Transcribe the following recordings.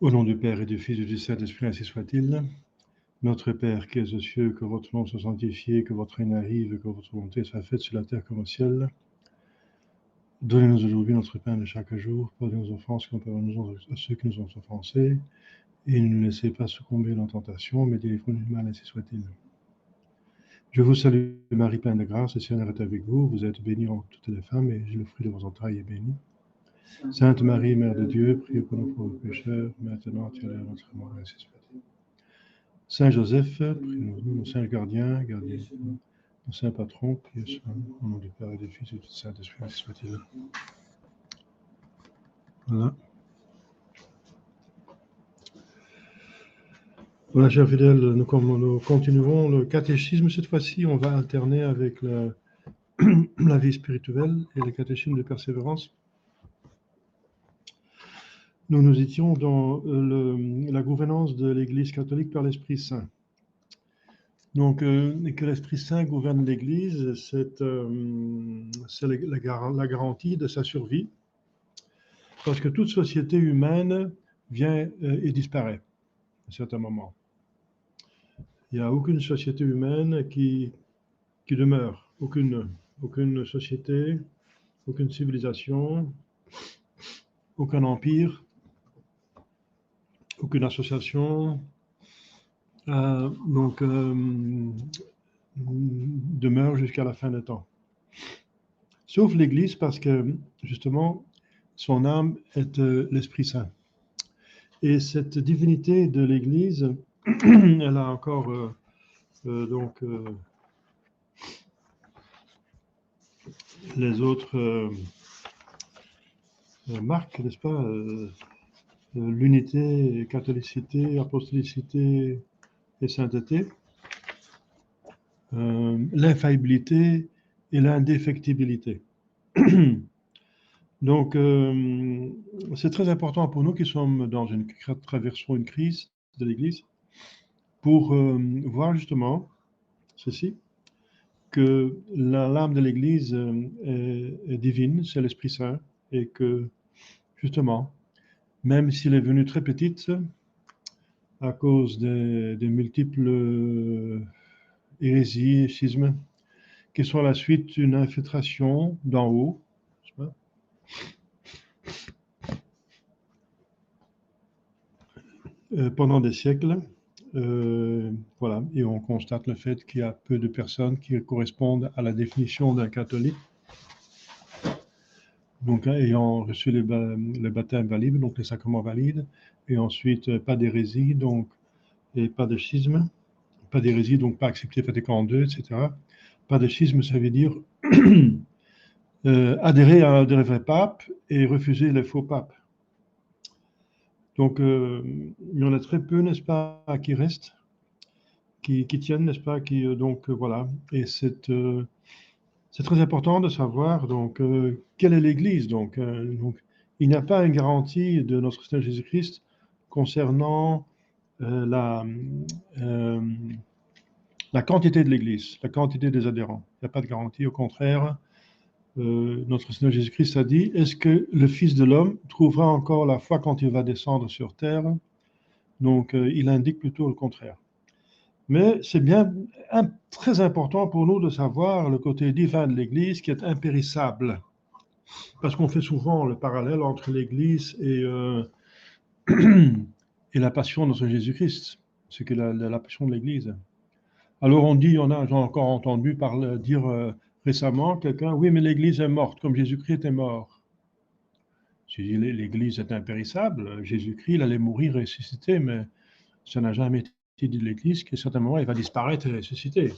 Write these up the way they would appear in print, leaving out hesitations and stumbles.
Au nom du Père et du Fils et du Saint-Esprit, ainsi soit-il. Notre Père qui es aux cieux, que votre nom soit sanctifié, que votre règne arrive, que votre volonté soit faite sur la terre comme au ciel. Donnez-nous aujourd'hui notre pain de chaque jour. Pardonnez nos offenses comme pardonnons à ceux qui nous ont offensés. Et ne nous laissez pas succomber dans la tentation, mais délivrez-nous du mal, ainsi soit-il. Je vous salue, Marie, pleine de grâce, le Seigneur est avec vous. Vous êtes bénie entre toutes les femmes, et le fruit de vos entrailles est béni. Sainte Marie, Mère de Dieu, priez pour nous pauvres pécheurs, maintenant et à l'heure de notre mort, ainsi soit-il. Saint Joseph, priez-nous, nos saints gardiens, gardez-nous, nos saints patrons, priez sur nous, au nom du Père et du Fils et du Saint-Esprit, ainsi soit-il. Voilà. Voilà, chers fidèles, nous continuerons le catéchisme. Cette fois-ci, on va alterner avec la vie spirituelle et le catéchisme de persévérance. Nous étions dans la gouvernance de l'Église catholique par l'Esprit Saint. Donc, que l'Esprit Saint gouverne l'Église, c'est la garantie de sa survie, parce que toute société humaine vient et disparaît à un certain moment. Il n'y a aucune société humaine qui demeure, aucune société, aucune civilisation, aucun empire, aucune association, demeure jusqu'à la fin des temps. Sauf l'Église, parce que, justement, son âme est l'Esprit Saint. Et cette divinité de l'Église, elle a encore les autres marques, n'est-ce pas, l'unité, catholicité, apostolicité et sainteté, l'infaillibilité et l'indéfectibilité. Donc, c'est très important pour nous qui sommes traversons une crise de l'Église pour voir justement ceci, que l'âme de l'Église est divine, c'est l'Esprit Saint, et que justement, même s'il est venu très petite, à cause des multiples hérésies et schismes, qui sont à la suite d'une infiltration d'en haut, pendant des siècles. Voilà, et on constate le fait qu'il y a peu de personnes qui correspondent à la définition d'un catholique, donc ayant reçu les baptêmes valides, donc les sacrements valides, et ensuite pas d'hérésie, donc, et pas de schisme, pas d'hérésie, donc pas accepté Vatican II, etc. Pas de schisme, ça veut dire adhérer à des vrais papes et refuser les faux papes. Donc, il y en a très peu, n'est-ce pas, qui restent, qui tiennent, n'est-ce pas, voilà. Et c'est très important de savoir, donc, quelle est l'Église, donc, il n'y a pas une garantie de notre Seigneur Jésus-Christ concernant la quantité de l'Église, la quantité des adhérents. Il n'y a pas de garantie, au contraire. Notre Seigneur Jésus-Christ a dit, est-ce que le Fils de l'homme trouvera encore la foi quand il va descendre sur terre? Donc, il indique plutôt le contraire. Mais c'est bien très important pour nous de savoir le côté divin de l'Église qui est impérissable. Parce qu'on fait souvent le parallèle entre l'Église et la passion de notre Jésus-Christ, ce qu'est la passion de l'Église. Alors on dit, j'ai encore entendu dire récemment quelqu'un, oui, mais l'Église est morte, comme Jésus-Christ est mort. J'ai dit, l'Église est impérissable, Jésus-Christ, il allait mourir et ressusciter, mais ça n'a jamais été dit de l'Église qu'à un certain moment, il va disparaître et ressusciter.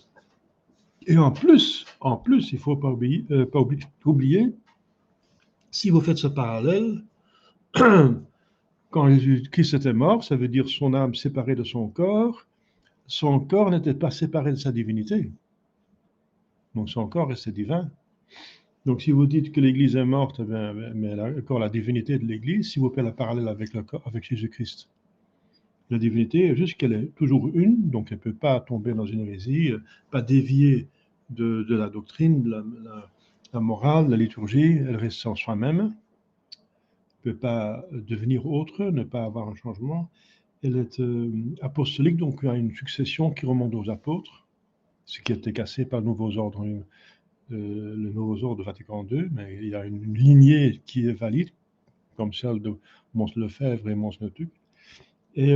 Et en plus, il ne faut pas oublier, si vous faites ce parallèle, quand Jésus-Christ était mort, ça veut dire son âme séparée de son corps n'était pas séparé de sa divinité. Donc son corps restait divin. Donc si vous dites que l'Église est morte, mais elle a encore la divinité de l'Église, si vous faites la parallèle avec Jésus-Christ. La divinité, juste qu'elle est toujours une, donc elle ne peut pas tomber dans une hérésie, pas dévier de la doctrine, de la morale, de la liturgie, elle reste en soi-même. Elle ne peut pas devenir autre, ne pas avoir un changement. Elle est apostolique, donc il y a une succession qui remonte aux apôtres, ce qui a été cassé par le Nouveau Ordre de Vatican II, mais il y a une lignée qui est valide, comme celle de Mons Lefebvre et Mons Neutuc. Et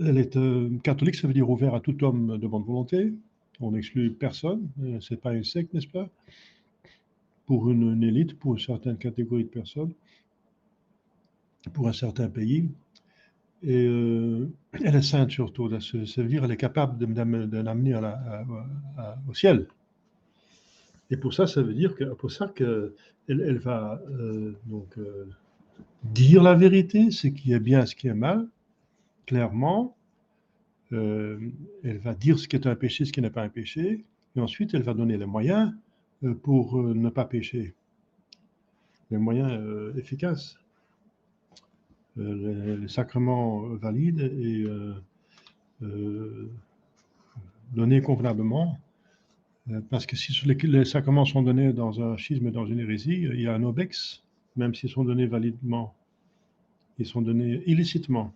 elle est catholique, ça veut dire ouvert à tout homme de bonne volonté. On n'exclut personne, c'est pas une secte, n'est-ce pas? Pour une élite, pour une certaine catégorie de personnes, pour un certain pays. Et elle est sainte surtout, ça veut dire elle est capable de l'amener au ciel. Et pour ça, ça veut dire qu'elle va dire la vérité, ce qui est bien, ce qui est mal, clairement. Elle va dire ce qui est un péché, ce qui n'est pas un péché. Et ensuite, elle va donner les moyens pour ne pas pécher. Les moyens efficaces. Les sacrements valides et donnés convenablement. Parce que si les sacrements sont donnés dans un schisme et dans une hérésie, il y a un obex, même s'ils sont donnés validement. Ils sont donnés illicitement.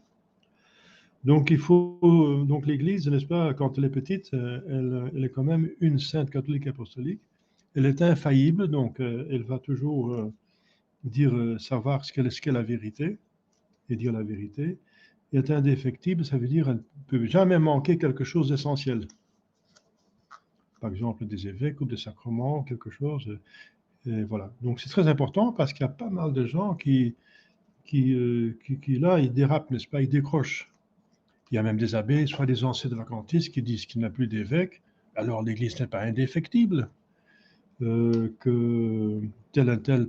Donc il faut, donc l'Église, n'est-ce pas, quand elle est petite, elle est quand même une sainte catholique apostolique. Elle est infaillible, donc elle va toujours dire, savoir ce qu'est la vérité et dire la vérité. Elle est indéfectible, ça veut dire qu'elle ne peut jamais manquer quelque chose d'essentiel. Par exemple, des évêques ou des sacrements, quelque chose. Et voilà. Donc c'est très important parce qu'il y a pas mal de gens qui là, ils dérapent, n'est-ce pas, ils décrochent. Il y a même des abbés, soit des anciens vacantistes, qui disent qu'il n'y a plus d'évêques. Alors l'Église n'est pas indéfectible, que tel et tel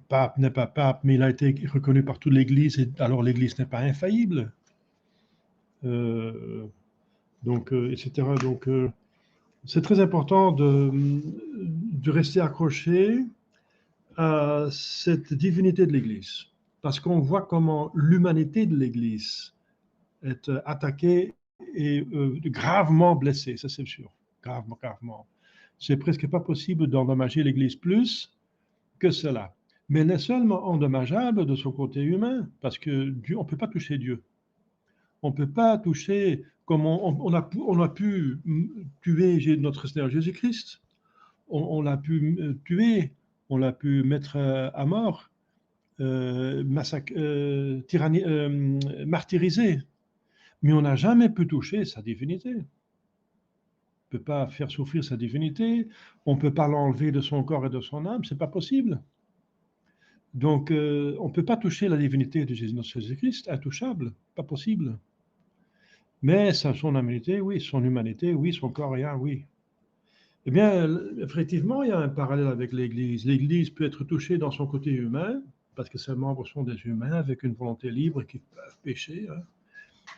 pape n'est pas pape, mais il a été reconnu par toute l'Église, et alors l'Église n'est pas infaillible. Etc. Donc, c'est très important de rester accroché à cette divinité de l'Église, parce qu'on voit comment l'humanité de l'Église est attaquée et gravement blessée, ça c'est sûr, gravement, gravement. C'est presque pas possible d'endommager l'Église plus que cela. Mais elle est seulement endommageable de son côté humain, parce que Dieu, on ne peut pas toucher Dieu. On ne peut pas toucher, comme on a pu tuer notre Seigneur Jésus-Christ, on l'a pu tuer, on l'a pu mettre à mort, martyriser, mais on n'a jamais pu toucher sa divinité. On ne peut pas faire souffrir sa divinité, on ne peut pas l'enlever de son corps et de son âme, c'est pas possible. Donc, on ne peut pas toucher la divinité de Jésus-Christ, intouchable, pas possible. Mais son humanité, oui, son corps et âme, oui. Eh bien, effectivement, il y a un parallèle avec l'Église. L'Église peut être touchée dans son côté humain, parce que ses membres sont des humains avec une volonté libre qui peuvent pécher, hein,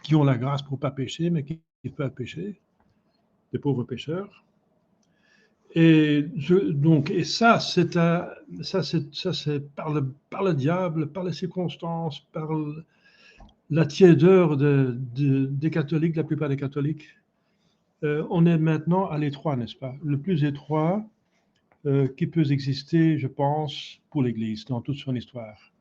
qui ont la grâce pour ne pas pécher, mais qui peuvent pécher, des pauvres pécheurs. Et ça, c'est par le diable, par les circonstances, par la tiédeur des catholiques, la plupart des catholiques. On est maintenant à l'étroit, n'est-ce pas? Le plus étroit qui peut exister, je pense, pour l'Église dans toute son histoire.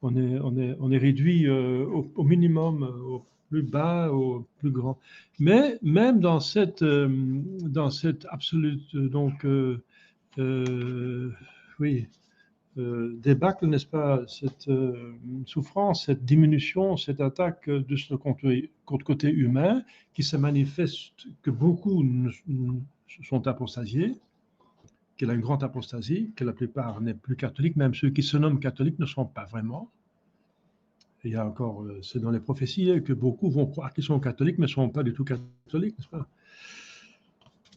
On est réduit au minimum, au plus bas, au plus grand. Mais même dans cette absolute, débâcle, n'est-ce pas, cette souffrance, cette diminution, cette attaque de ce côté humain qui se manifeste, que beaucoup sont apostasiés, qu'il y a une grande apostasie, que la plupart n'est plus catholique, même ceux qui se nomment catholiques ne sont pas vraiment. Il y a encore, c'est dans les prophéties que beaucoup vont croire qu'ils sont catholiques, mais ne sont pas du tout catholiques, n'est-ce pas?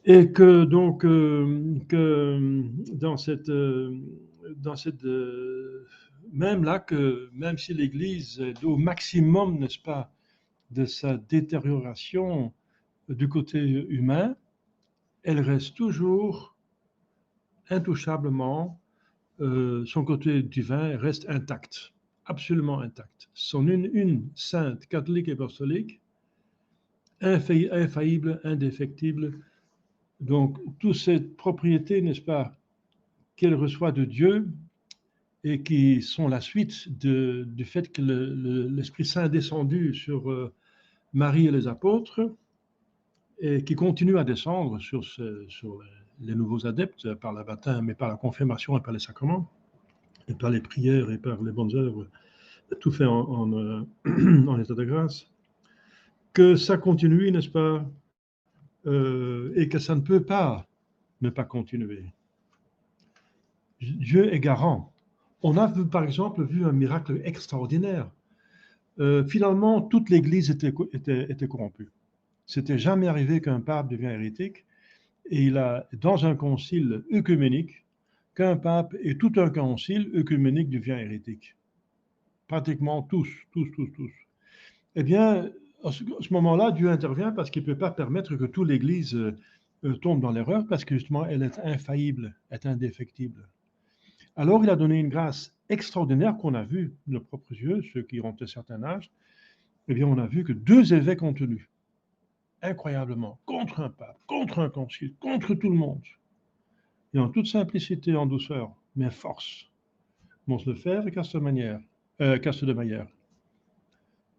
Et que donc, que dans cette même là, même si l'Église est au maximum, n'est-ce pas, de sa détérioration du côté humain, elle reste toujours intouchablement, son côté divin reste intact, absolument intact. Son une sainte catholique et apostolique, infaillible, indéfectible. Donc, toute cette propriété, n'est-ce pas, qu'elle reçoit de Dieu, et qui sont la suite du fait que l'Esprit Saint est descendu sur Marie et les apôtres et qui continue à descendre sur les nouveaux adeptes par le baptême et par la confirmation et par les sacrements et par les prières et par les bonnes œuvres, tout fait en état de grâce, que ça continue, n'est-ce pas, et que ça ne peut pas ne pas continuer. Dieu est garant. On a par exemple vu un miracle extraordinaire. Finalement, toute l'Église était corrompue. C'était jamais arrivé qu'un pape devient hérétique. Et il a, dans un concile œcuménique, qu'un pape et tout un concile œcuménique devient hérétique. Pratiquement tous. Eh bien, à ce moment-là, Dieu intervient parce qu'il ne peut pas permettre que toute l'Église tombe dans l'erreur, parce que justement, elle est infaillible, est indéfectible. Alors, il a donné une grâce extraordinaire qu'on a vue de nos propres yeux, ceux qui ont un certain âge. Eh bien, on a vu que 2 évêques ont tenu, incroyablement, contre un pape, contre un concile, contre tout le monde. Et en toute simplicité, en douceur, mais force. Mons Lefebvre et Castelmayer.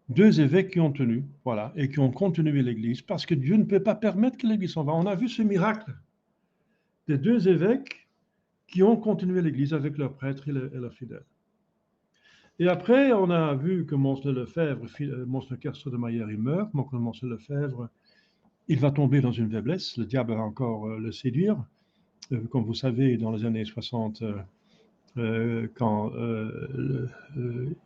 2 évêques qui ont tenu, voilà, et qui ont continué l'Église, parce que Dieu ne peut pas permettre que l'Église s'en va. On a vu ce miracle des 2 évêques qui ont continué l'Église avec leurs prêtres et leurs fidèles. Et après, on a vu que Mons Lefebvre, Mons Castelmayer, il meurt. Donc, Mons Lefebvre, il va tomber dans une faiblesse. Le diable va encore le séduire. Comme vous savez, dans les années 60, quand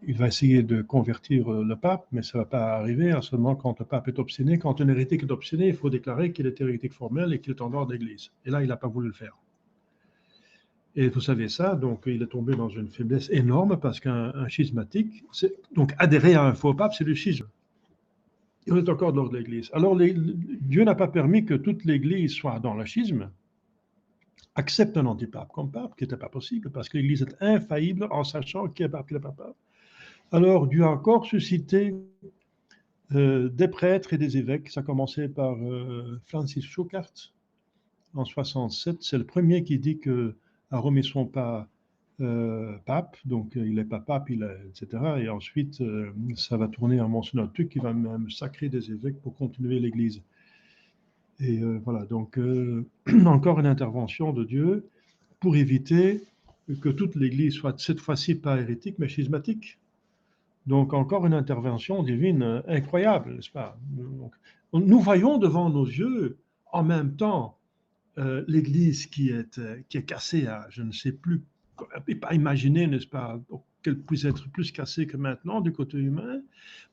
il va essayer de convertir le pape, mais ça ne va pas arriver, seulement quand le pape est obstiné. Quand un hérétique est obstiné, il faut déclarer qu'il est hérétique formel et qu'il est en dehors de l'Église. Et là, il n'a pas voulu le faire. Et vous savez ça, donc il est tombé dans une faiblesse énorme parce qu'un schismatique, donc adhérer à un faux pape, c'est du schisme. Et on est encore dehors de l'Église. Alors Dieu n'a pas permis que toute l'Église soit dans le schisme, accepte un antipape comme pape, qui n'était pas possible, parce que l'Église est infaillible en sachant qui est pape, qui n'est pas pape. Alors Dieu a encore suscité des prêtres et des évêques. Ça a commencé par Francis Schuckart en 67. C'est le premier qui dit que à Rome ils ne sont pas pape, donc il n'est pas pape, etc. Et ensuite, ça va tourner à Monseigneur Tuc qui va même sacrer des évêques pour continuer l'Église. Et voilà, donc encore une intervention de Dieu pour éviter que toute l'Église soit cette fois-ci pas hérétique, mais schismatique. Donc encore une intervention divine incroyable, n'est-ce pas? Donc, nous voyons devant nos yeux en même temps l'Église qui est cassée à je ne sais plus, pas imaginer, n'est-ce pas, qu'elle puisse être plus cassée que maintenant du côté humain,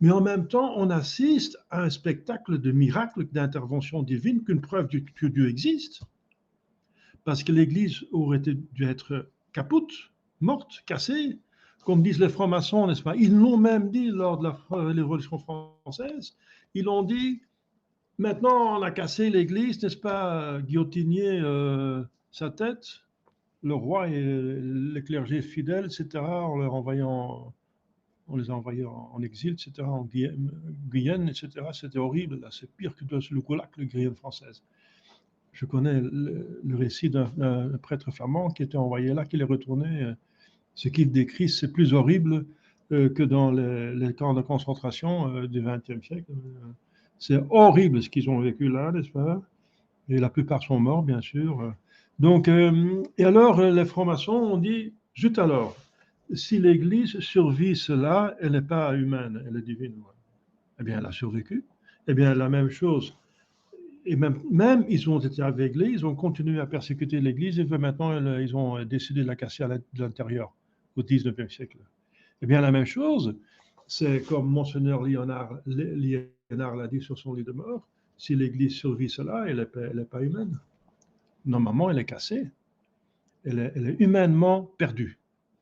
mais en même temps, on assiste à un spectacle de miracle, d'intervention divine, qu'une preuve que Dieu existe, parce que l'Église aurait dû être capoute, morte, cassée, comme disent les francs-maçons, n'est-ce pas? Ils l'ont même dit lors de la Révolution française, ils l'ont dit. Maintenant, on a cassé l'Église, n'est-ce pas, guillotinier sa tête, le roi et les clergés fidèles, etc., on les a envoyés en exil, etc., en Guyenne, etc. C'était horrible, là, c'est pire que le goulag, le Guyenne française. Je connais le récit d'un prêtre flamand qui était envoyé là, qui est retourné. Ce qu'il décrit, c'est plus horrible que dans les camps de concentration du XXe siècle. C'est horrible ce qu'ils ont vécu là, n'est-ce pas? Et la plupart sont morts, bien sûr. Donc, et alors, les francs-maçons ont dit, zut alors, si l'Église survit cela, elle n'est pas humaine, elle est divine. Eh bien, elle a survécu. Eh bien, la même chose. Et même ils ont été aveuglés, ils ont continué à persécuter l'Église, et maintenant, ils ont décidé de la casser à l'intérieur, au XIXe siècle. Eh bien, la même chose, c'est comme Monseigneur Liénard l'a dit sur son lit de mort, si l'Église survit cela, elle n'est pas humaine. Normalement, elle est cassée. Elle est humainement perdue.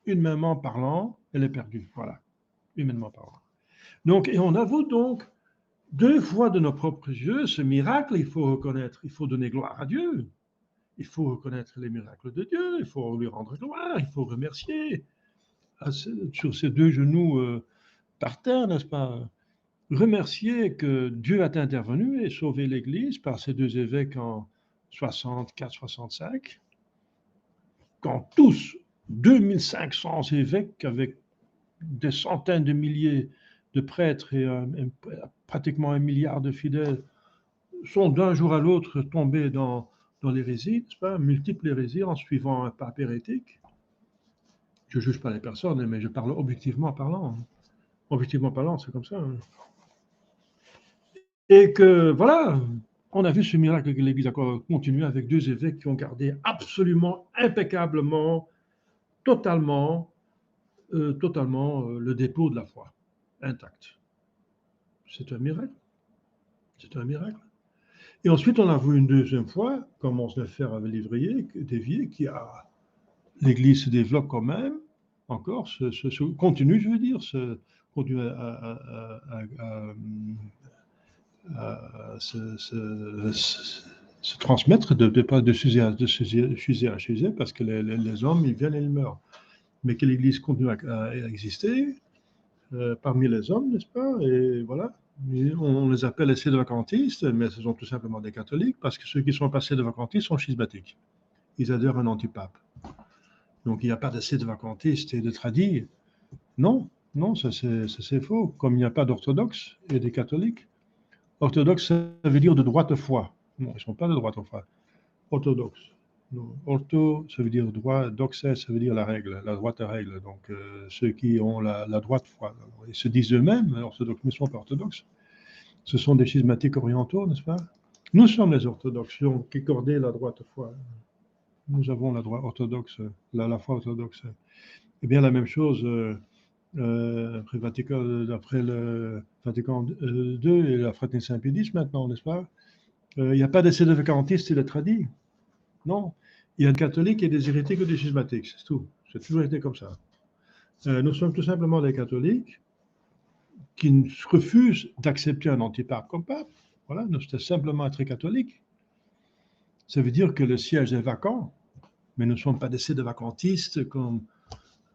Humainement parlant, elle est perdue. Voilà, humainement parlant. Donc, et on avoue donc 2 fois de nos propres yeux ce miracle. Il faut reconnaître, il faut donner gloire à Dieu. Il faut reconnaître les miracles de Dieu. Il faut lui rendre gloire. Il faut remercier sur ses 2 genoux par terre, n'est-ce pas? Remercier que Dieu a intervenu et sauvé l'Église par ces 2 évêques en 64-65, quand tous 2500 évêques avec des centaines de milliers de prêtres et pratiquement 1 milliard de fidèles sont d'un jour à l'autre tombés dans l'hérésie, n'est-ce pas, multiples hérésies en suivant un pape hérétique. Je ne juge pas les personnes, mais je parle objectivement parlant. Objectivement parlant, c'est comme ça. Et que, voilà, on a vu ce miracle que l'Église a continué avec 2 évêques qui ont gardé absolument, impeccablement, totalement, le dépôt de la foi intact. C'est un miracle. C'est un miracle. Et ensuite, on a vu une deuxième fois, comme on se le fait avec l'Ivrier, dévié, l'Église se développe quand même, encore, continue, je veux dire, continue à se transmettre de sujet à sujet, parce que les hommes, ils viennent et ils meurent. Mais que l'Église continue à exister parmi les hommes, n'est-ce pas? Et voilà. On les appelle les sédevacantistes, mais ce sont tout simplement des catholiques, parce que ceux qui sont pas sédevacantistes sont schismatiques. Ils adhèrent à un antipape. Donc il n'y a pas de sédevacantistes et de tradis. Non, non, ça c'est faux. Comme il n'y a pas d'orthodoxes et des catholiques. Orthodoxe, ça veut dire de droite foi. Non, ils ne sont pas de droite foi. Orthodoxe. Non. Ortho, ça veut dire droit. Doxa, ça veut dire la règle, la droite règle. Donc, ceux qui ont la droite foi. Ils se disent eux-mêmes orthodoxes, mais ils ne sont pas orthodoxes. Ce sont des schismatiques orientaux, n'est-ce pas? Nous sommes les orthodoxes qui ont accordé la droite foi. Nous avons la droite orthodoxe, la foi orthodoxe. Eh bien, la même chose. Après le Vatican II et la fraternité Saint-Pédis maintenant, n'est-ce pas? Il n'y a pas d'essai de vacantistes et de tradis. Non. Il y a des catholiques et des hérétiques ou des schismatiques, c'est tout. C'est toujours été comme ça. Nous sommes tout simplement des catholiques qui refusent d'accepter un antipape comme pape. Voilà, nous sommes simplement très catholiques. Ça veut dire que le siège est vacant, mais nous ne sommes pas des de vacantistes comme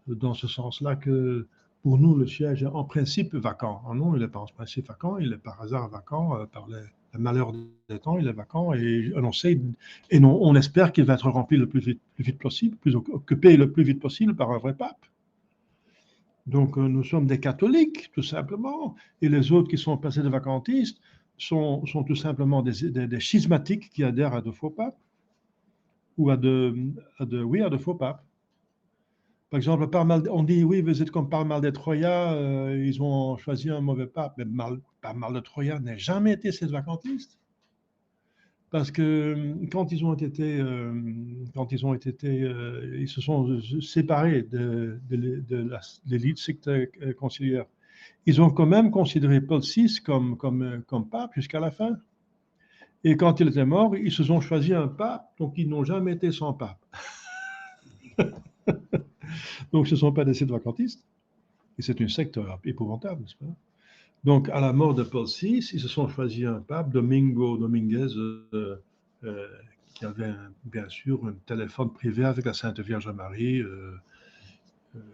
dans ce sens-là que pour nous, le siège est en principe vacant. Non, il n'est pas en principe vacant, il est par hasard vacant, par le malheur des temps, il est vacant, et on sait, et non, on espère qu'il va être rempli le plus vite possible, plus occupé le plus vite possible par un vrai pape. Donc, nous sommes des catholiques, tout simplement, et les autres qui sont passés de vacantistes sont tout simplement des schismatiques qui adhèrent à de faux papes, ou à de faux papes. Par exemple, on dit, oui, vous êtes comme Parmal de Troya, ils ont choisi un mauvais pape. Mais Parmal de Troya n'a jamais été sédevacantiste. Parce que quand ils se sont séparés de l'élite sectaire conciliaire, ils ont quand même considéré Paul VI comme pape jusqu'à la fin. Et quand il était mort, ils se sont choisi un pape, donc ils n'ont jamais été sans pape. Donc ce ne sont pas des sédevacantistes. Et c'est une secte épouvantable, n'est-ce pas? Donc, à la mort de Paul VI, ils se sont choisis un pape, Dominguez, qui avait bien sûr un téléphone privé avec la Sainte Vierge Marie.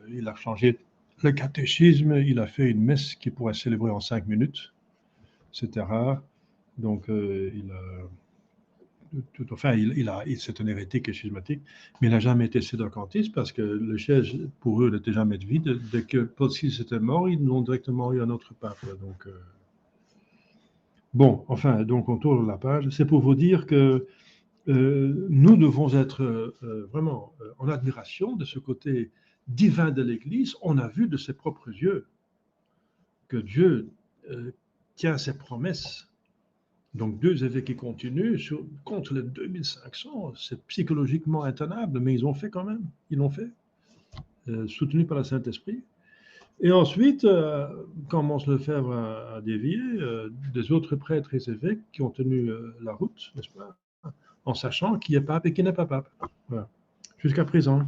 Il a changé le catéchisme, il a fait une messe qui pourrait célébrer en 5 minutes. C'était rare. Donc, c'est un hérétique et schismatique, mais il n'a jamais été sédocantiste parce que le siège, pour eux, n'était jamais vide. Dès que Paul VI était mort, ils n'ont directement eu un autre pape. Donc, bon, enfin, donc on tourne la page. C'est pour vous dire que nous devons être vraiment en admiration de ce côté divin de l'Église. On a vu de ses propres yeux que Dieu tient ses promesses. Donc, 2 évêques qui continuent contre les 2500, c'est psychologiquement intenable, mais ils ont fait quand même. Ils l'ont fait, soutenu par le Saint-Esprit. Et ensuite, quand Mons Lefebvre a dévié, des autres prêtres et évêques qui ont tenu la route, n'est-ce pas, en sachant qui est pape et qui n'est pas pape. Voilà. Jusqu'à présent.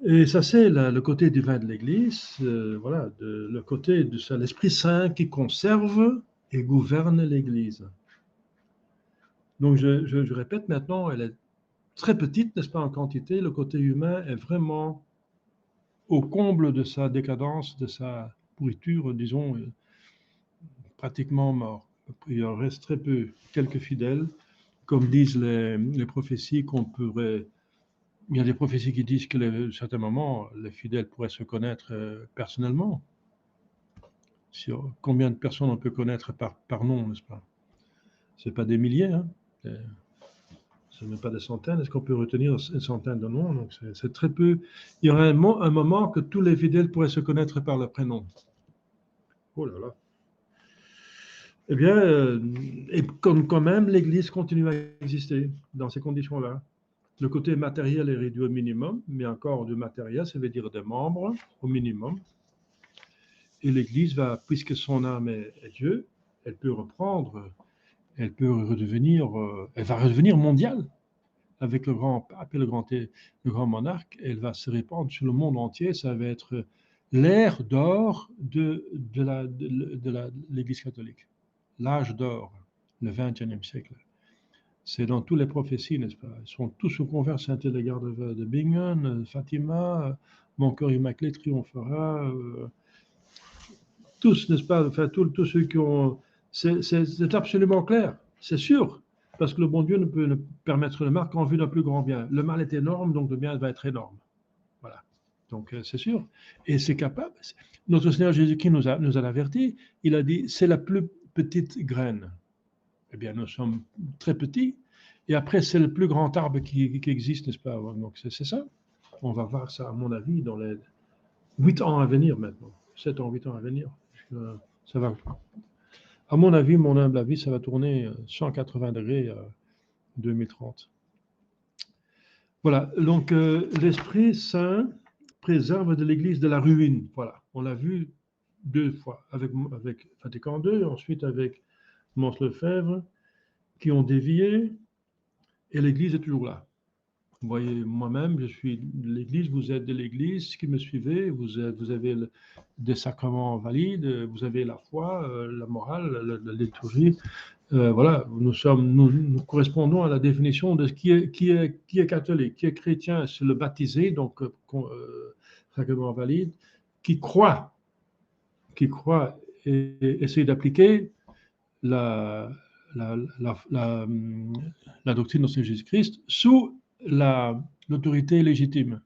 Et ça, c'est le côté divin de l'Église, voilà, le côté de l'Esprit Saint qui conserve et gouverne l'Église. Donc, je répète maintenant, elle est très petite, n'est-ce pas, en quantité. Le côté humain est vraiment au comble de sa décadence, de sa pourriture, disons, pratiquement mort. Il en reste très peu, quelques fidèles, comme disent les prophéties qu'on pourrait il y a des prophéties qui disent qu'à un certain moment, les fidèles pourraient se connaître personnellement. Combien de personnes on peut connaître par nom, n'est-ce pas? Ce n'est pas des milliers, hein? Ce n'est pas des centaines. Est-ce qu'on peut retenir une centaine de noms? Donc c'est très peu. Il y aurait un moment que tous les fidèles pourraient se connaître par leur prénom. Oh là là. Eh bien, et quand même, l'Église continue à exister dans ces conditions-là. Le côté matériel est réduit au minimum, mais encore du matériel, ça veut dire des membres au minimum. Et l'Église va, puisque son âme est Dieu, elle peut reprendre, elle peut redevenir, elle va redevenir mondiale avec le grand pape et le grand monarque. Elle va se répandre sur le monde entier. Ça va être l'ère d'or de l'Église catholique, l'âge d'or, le XXe siècle. C'est dans toutes les prophéties, n'est-ce pas? Ils sont tous converts, Saint-Élégard de Bingen, Fatima, mon cœur immaculé triomphera, tous, n'est-ce pas? Enfin, tous ceux qui ont. C'est absolument clair, c'est sûr, parce que le bon Dieu ne peut ne permettre le mal qu'en vue d'un plus grand bien. Le mal est énorme, donc le bien va être énorme. Voilà. Donc, c'est sûr. Et c'est capable. Notre Seigneur Jésus-Christ nous a avertis. Il a dit c'est la plus petite graine. Eh bien, nous sommes très petits. Et après, c'est le plus grand arbre qui existe, n'est-ce pas? Donc, c'est ça. On va voir ça, à mon avis, dans les 8 ans à venir maintenant. 7 ans, 8 ans à venir. Ça va. À mon avis, mon humble avis, ça va tourner 180 degrés 2030. Voilà. Donc, l'Esprit Saint préserve de l'Église de la ruine. Voilà. On l'a vu 2 fois avec Vatican II, ensuite avec Mons Lefebvre, qui ont dévié, et l'Église est toujours là. Vous voyez, moi-même, je suis de l'Église, vous êtes de l'Église, qui me suivez, vous avez des sacrements valides, vous avez la foi, la morale, la liturgie. Voilà, nous correspondons à la définition de qui est catholique, qui est chrétien, c'est le baptisé, donc sacrement valide, qui croit et essaye d'appliquer la doctrine de Jésus-Christ sous l'autorité légitime.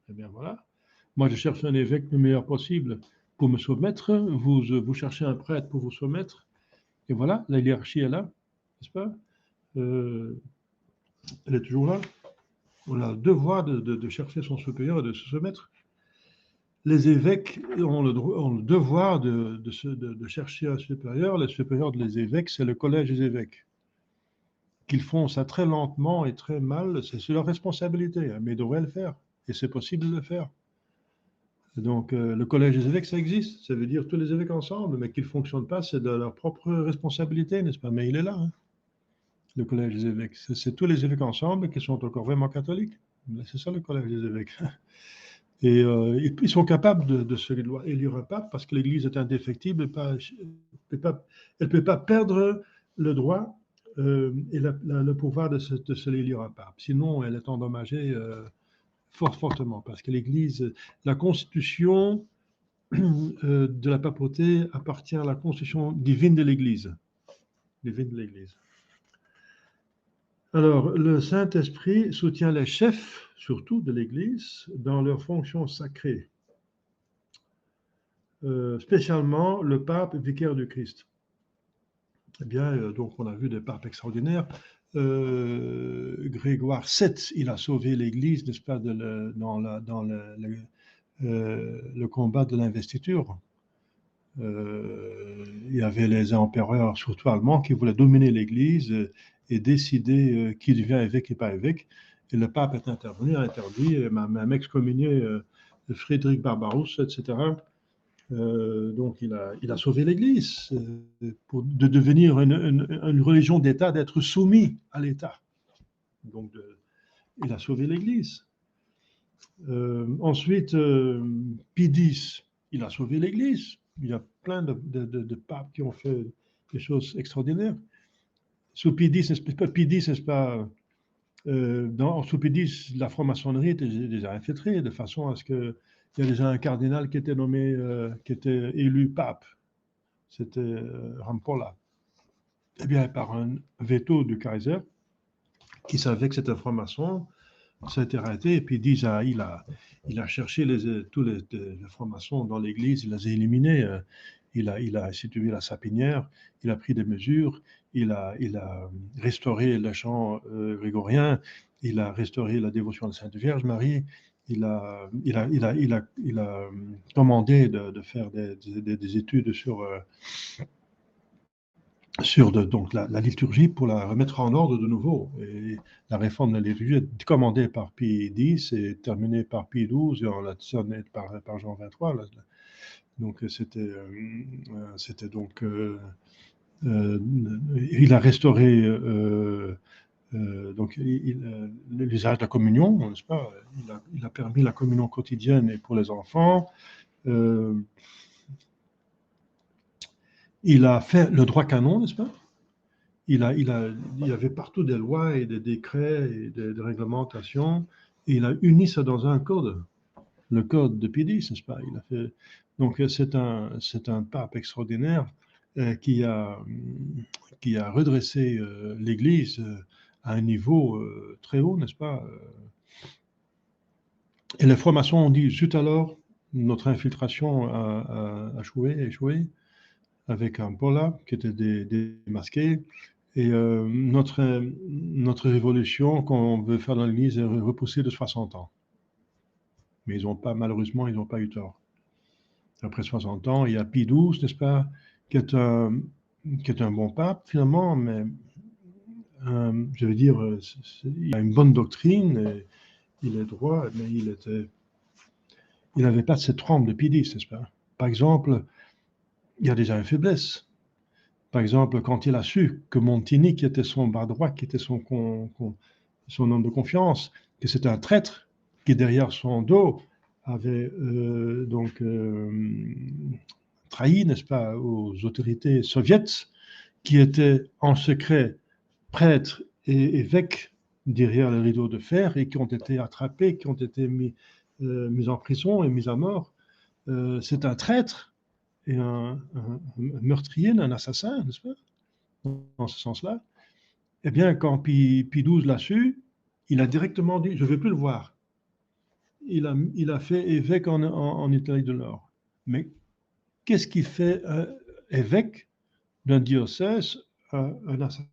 Eh bien voilà. Moi, je cherche un évêque le meilleur possible pour me soumettre. Vous cherchez un prêtre pour vous soumettre. Et voilà, la hiérarchie est là, n'est-ce pas? Elle est toujours là. On a le devoir de chercher son supérieur et de se soumettre. Les évêques ont le devoir de chercher un supérieur. Le supérieur des évêques, c'est le collège des évêques. Qu'ils font ça très lentement et très mal, c'est leur responsabilité, hein, mais ils devraient le faire. Et c'est possible de le faire. Donc, le collège des évêques, ça existe. Ça veut dire tous les évêques ensemble, mais qu'ils ne fonctionnent pas, c'est de leur propre responsabilité, n'est-ce pas? Mais il est là, hein, le collège des évêques. C'est tous les évêques ensemble qui sont encore vraiment catholiques. C'est ça le collège des évêques. Et ils sont capables de se élire un pape parce que l'Église est indéfectible. Elle ne peut pas perdre le droit et le pouvoir de se élire un pape. Sinon, elle est endommagée fortement parce que l'Église, la constitution de la papauté appartient à la constitution divine de l'Église. Divine de l'Église. Alors, le Saint-Esprit soutient les chefs, surtout de l'Église, dans leurs fonctions sacrées, spécialement le pape vicaire du Christ. Eh bien, donc on a vu des papes extraordinaires. Grégoire VII, il a sauvé l'Église, n'est-ce pas, dans le combat de l'investiture. Il y avait les empereurs, surtout allemands, qui voulaient dominer l'Église et décider qui devient évêque et pas évêque. Et le pape est intervenu, a interdit, même excommunié Frédéric Barbarousse, etc. Donc il a sauvé l'Église de devenir une religion d'État, d'être soumis à l'État. Donc il a sauvé l'Église. Ensuite, Pie X, il a sauvé l'Église. Il y a plein de papes qui ont fait des choses extraordinaires. Sous Pie X, n'est-ce pas, sous Pie X, la franc-maçonnerie était déjà infiltrée de façon à ce qu'il y a déjà un cardinal qui était nommé, qui était élu pape. C'était Rampolla. Eh bien, par un veto du Kaiser, qui savait que c'était un franc-maçon, ça a été arrêté. Et puis il a cherché toutes les francs-maçons dans l'Église, il les a éliminés. Il a institué la sapinière, il a pris des mesures, il a restauré le chant grégorien, il a restauré la dévotion à la Sainte Vierge Marie, il a commandé de faire des études sur donc la liturgie pour la remettre en ordre de nouveau. Et la réforme de la liturgie est commandée par Pie X et terminée par Pie XII et on l'a terminée par Jean XXIII. Donc c'était donc il a restauré donc l'usage de la communion, n'est-ce pas? Il a permis la communion quotidienne et pour les enfants. Il a fait le droit canon, n'est-ce pas? Il y avait partout des lois et des décrets et des réglementations. Et il a uni ça dans un code, le code de Pie X, n'est-ce pas? Il a fait, donc c'est un pape extraordinaire qui a redressé l'Église à un niveau très haut, n'est-ce pas? Et les francs-maçons ont dit, zut alors, notre infiltration a échoué, avec un Paula qui était démasqué. Et notre révolution qu'on veut faire dans l'Église est repoussée de 60 ans. Mais malheureusement, ils n'ont pas eu tort. Après 60 ans, il y a Pie XII, n'est-ce pas, qui est un bon pape finalement, mais je veux dire, il a une bonne doctrine, et il est droit, mais il n'avait pas cette trempe de Pie X, n'est-ce pas? Par exemple, il y a déjà une faiblesse. Par exemple, quand il a su que Montini, qui était son bras droit, qui était son homme de confiance, que c'était un traître, qui derrière son dos avait trahi, n'est-ce pas, aux autorités soviétiques, qui étaient en secret prêtres et évêques derrière le rideau de fer et qui ont été attrapés, qui ont été mis en prison et mis à mort. C'est un traître et un meurtrier, un assassin, n'est-ce pas, dans ce sens-là. Eh bien, quand Pie XII l'a su, il a directement dit, je ne veux plus le voir. Il a fait évêque en Italie de Nord. Mais qu'est-ce qui fait évêque d'un diocèse un assassin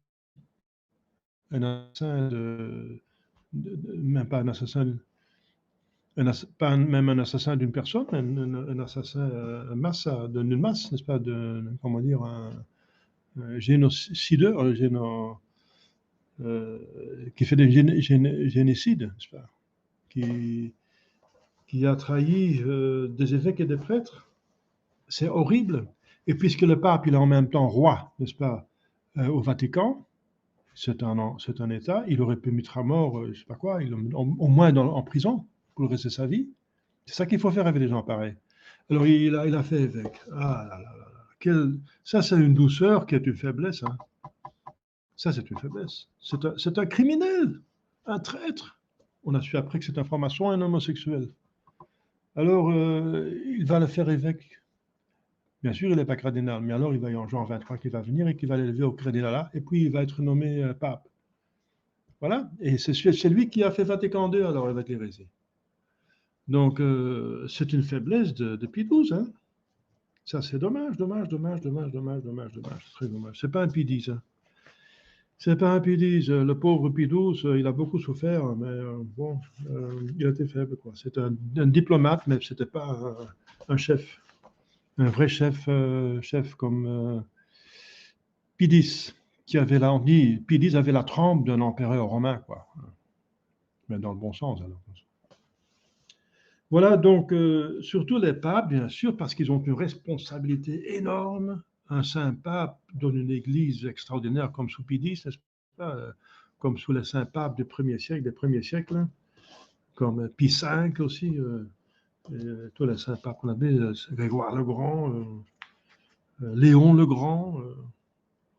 même pas un assassin, pas même un assassin d'une personne, un assassin d'une masse, n'est-ce pas, comment dire, un génocideur, qui fait des génocides, n'est-ce pas, qui a trahi des évêques et des prêtres. C'est horrible. Et puisque le pape, il est en même temps roi, n'est-ce pas, au Vatican, c'est un État, il aurait pu mettre à mort, je ne sais pas quoi, au moins en prison pour le reste de sa vie. C'est ça qu'il faut faire avec des gens pareils. Alors il a fait évêque. Ah là là là. Ça, c'est une douceur qui est une faiblesse. Hein. Ça, c'est une faiblesse. C'est un criminel, un traître. On a su après que c'est un franc-maçon et un homosexuel. Alors, il va le faire évêque. Bien sûr, il n'est pas cardinal, mais alors il va y avoir Jean 23 qui va venir et qui va l'élever au cardinalat, et puis il va être nommé pape. Voilà, et c'est lui qui a fait Vatican II alors avec l'hérésie. Donc, c'est une faiblesse de Pie XII. Hein. Ça, c'est dommage, très dommage. C'est pas un Pie X. Hein. C'est pas un Pie X. Le pauvre Pie XII, il a beaucoup souffert, mais bon, il a été faible, quoi. C'est un diplomate, mais c'était pas un chef. Un vrai chef comme Pie X, qui avait Pie X avait la trempe d'un empereur romain, quoi. Mais dans le bon sens, alors. Voilà, donc, surtout les papes, bien sûr, parce qu'ils ont une responsabilité énorme. Un saint pape donne une église extraordinaire comme sous Pie X, n'est-ce pas, comme sous les saints papes des premiers siècles, comme Pie V aussi, tous les saints papes qu'on avait, Grégoire le Grand, Léon le Grand.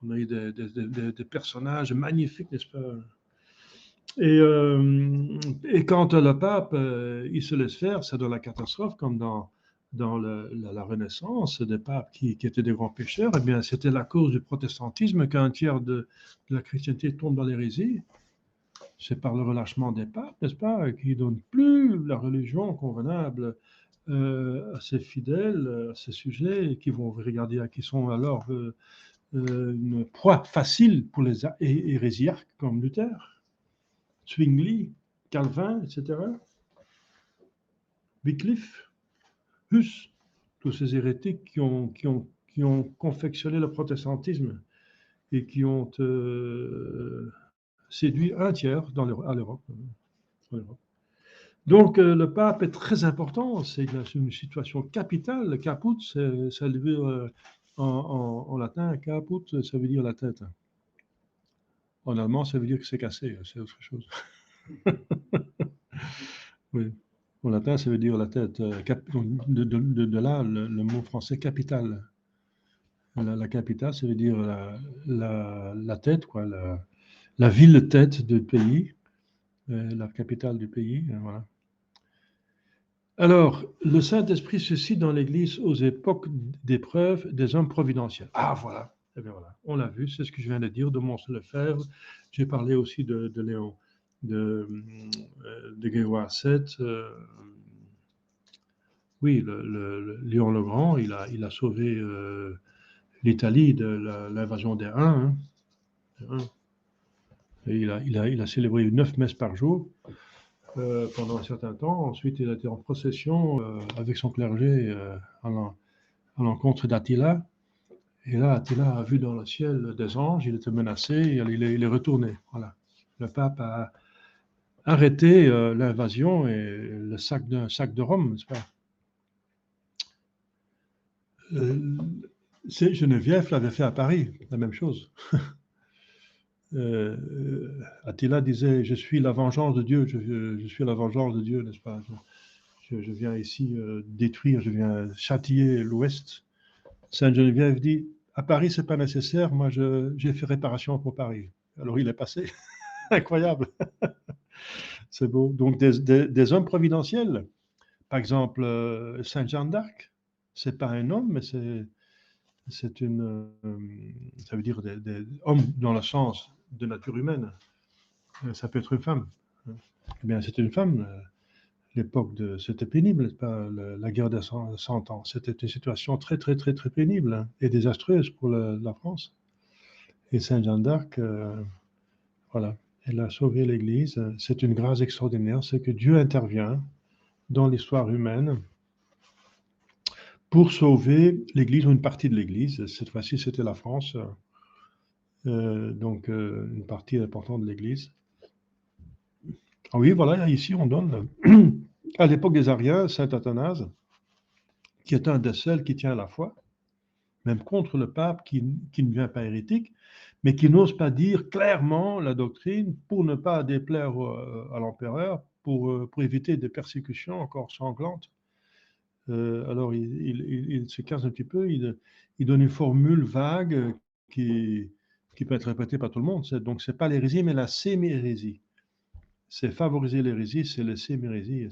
On a eu des personnages magnifiques, n'est-ce pas? Et quand le pape, il se laisse faire, c'est dans la catastrophe, comme dans la Renaissance, des papes qui étaient des grands pécheurs, eh bien, c'était la cause du protestantisme qu'un tiers de la chrétienté tombe dans l'hérésie. c'est par le relâchement des papes, n'est-ce pas, qui ne donnent plus la religion convenable à ses fidèles, à ses sujets, et qui vont regarder à qui sont alors une proie facile pour les hérésiarques comme Luther, Zwingli, Calvin, etc., Wycliffe, Huss, tous ces hérétiques qui ont confectionné le protestantisme et qui ont séduit un tiers à l'Europe. Donc, le pape est très important, c'est une situation capitale. Caput, ça veut dire en latin, caput, ça veut dire la tête. En allemand, ça veut dire que c'est cassé, c'est autre chose. Oui. En latin, ça veut dire la tête. De là, le mot français capital. La capitale, ça veut dire la tête, quoi, la ville-tête du pays, la capitale du pays. Voilà. Alors, le Saint-Esprit suscite dans l'Église aux époques d'épreuve des hommes providentiels. Ah, voilà. Eh bien, voilà. On l'a vu, c'est ce que je viens de dire de Mons Lefebvre. J'ai parlé aussi de Léon, de Grégoire VII. Oui, Léon le Grand, il a sauvé l'Italie de l'invasion des Huns. Hein. Et il a célébré 9 messes par jour pendant un certain temps. Ensuite, il a été en procession avec son clergé à l'encontre d'Attila. Et là, Attila a vu dans le ciel des anges, il était menacé, il est retourné. Voilà. Le pape a arrêté l'invasion et le sac de Rome, n'est-ce pas? Geneviève l'avait fait à Paris, la même chose. Attila disait, je suis la vengeance de Dieu, je suis la vengeance de Dieu, n'est-ce pas? Je viens ici détruire, je viens châtier l'Ouest. Sainte Geneviève dit, à Paris, c'est pas nécessaire, moi j'ai fait réparation pour Paris. Alors il est passé. Incroyable. C'est beau. Donc des hommes providentiels. Par exemple, Sainte Jeanne d'Arc, c'est pas un homme, mais c'est une, ça veut dire des hommes dans le sens de nature humaine. Ça peut être une femme. Eh bien, c'était une femme. L'époque c'était pénible, pas la guerre des 100 ans. C'était une situation très, très, très, très pénible hein, et désastreuse pour la France. Et Sainte Jeanne d'Arc, voilà, elle a sauvé l'Église. C'est une grâce extraordinaire, c'est que Dieu intervient dans l'histoire humaine pour sauver l'Église ou une partie de l'Église. Cette fois-ci, c'était la France, donc une partie importante de l'Église. Ah oui, voilà, ici on donne, à l'époque des Ariens, saint Athanase, qui est un des seuls qui tient la foi, même contre le pape qui ne devient pas hérétique, mais qui n'ose pas dire clairement la doctrine pour ne pas déplaire à l'empereur, pour éviter des persécutions encore sanglantes. Alors il se casse un petit peu, il donne une formule vague qui peut être répétée par tout le monde. Donc ce n'est pas l'hérésie, mais la sémi-hérésie. C'est favoriser l'hérésie, c'est le sémi-hérésie.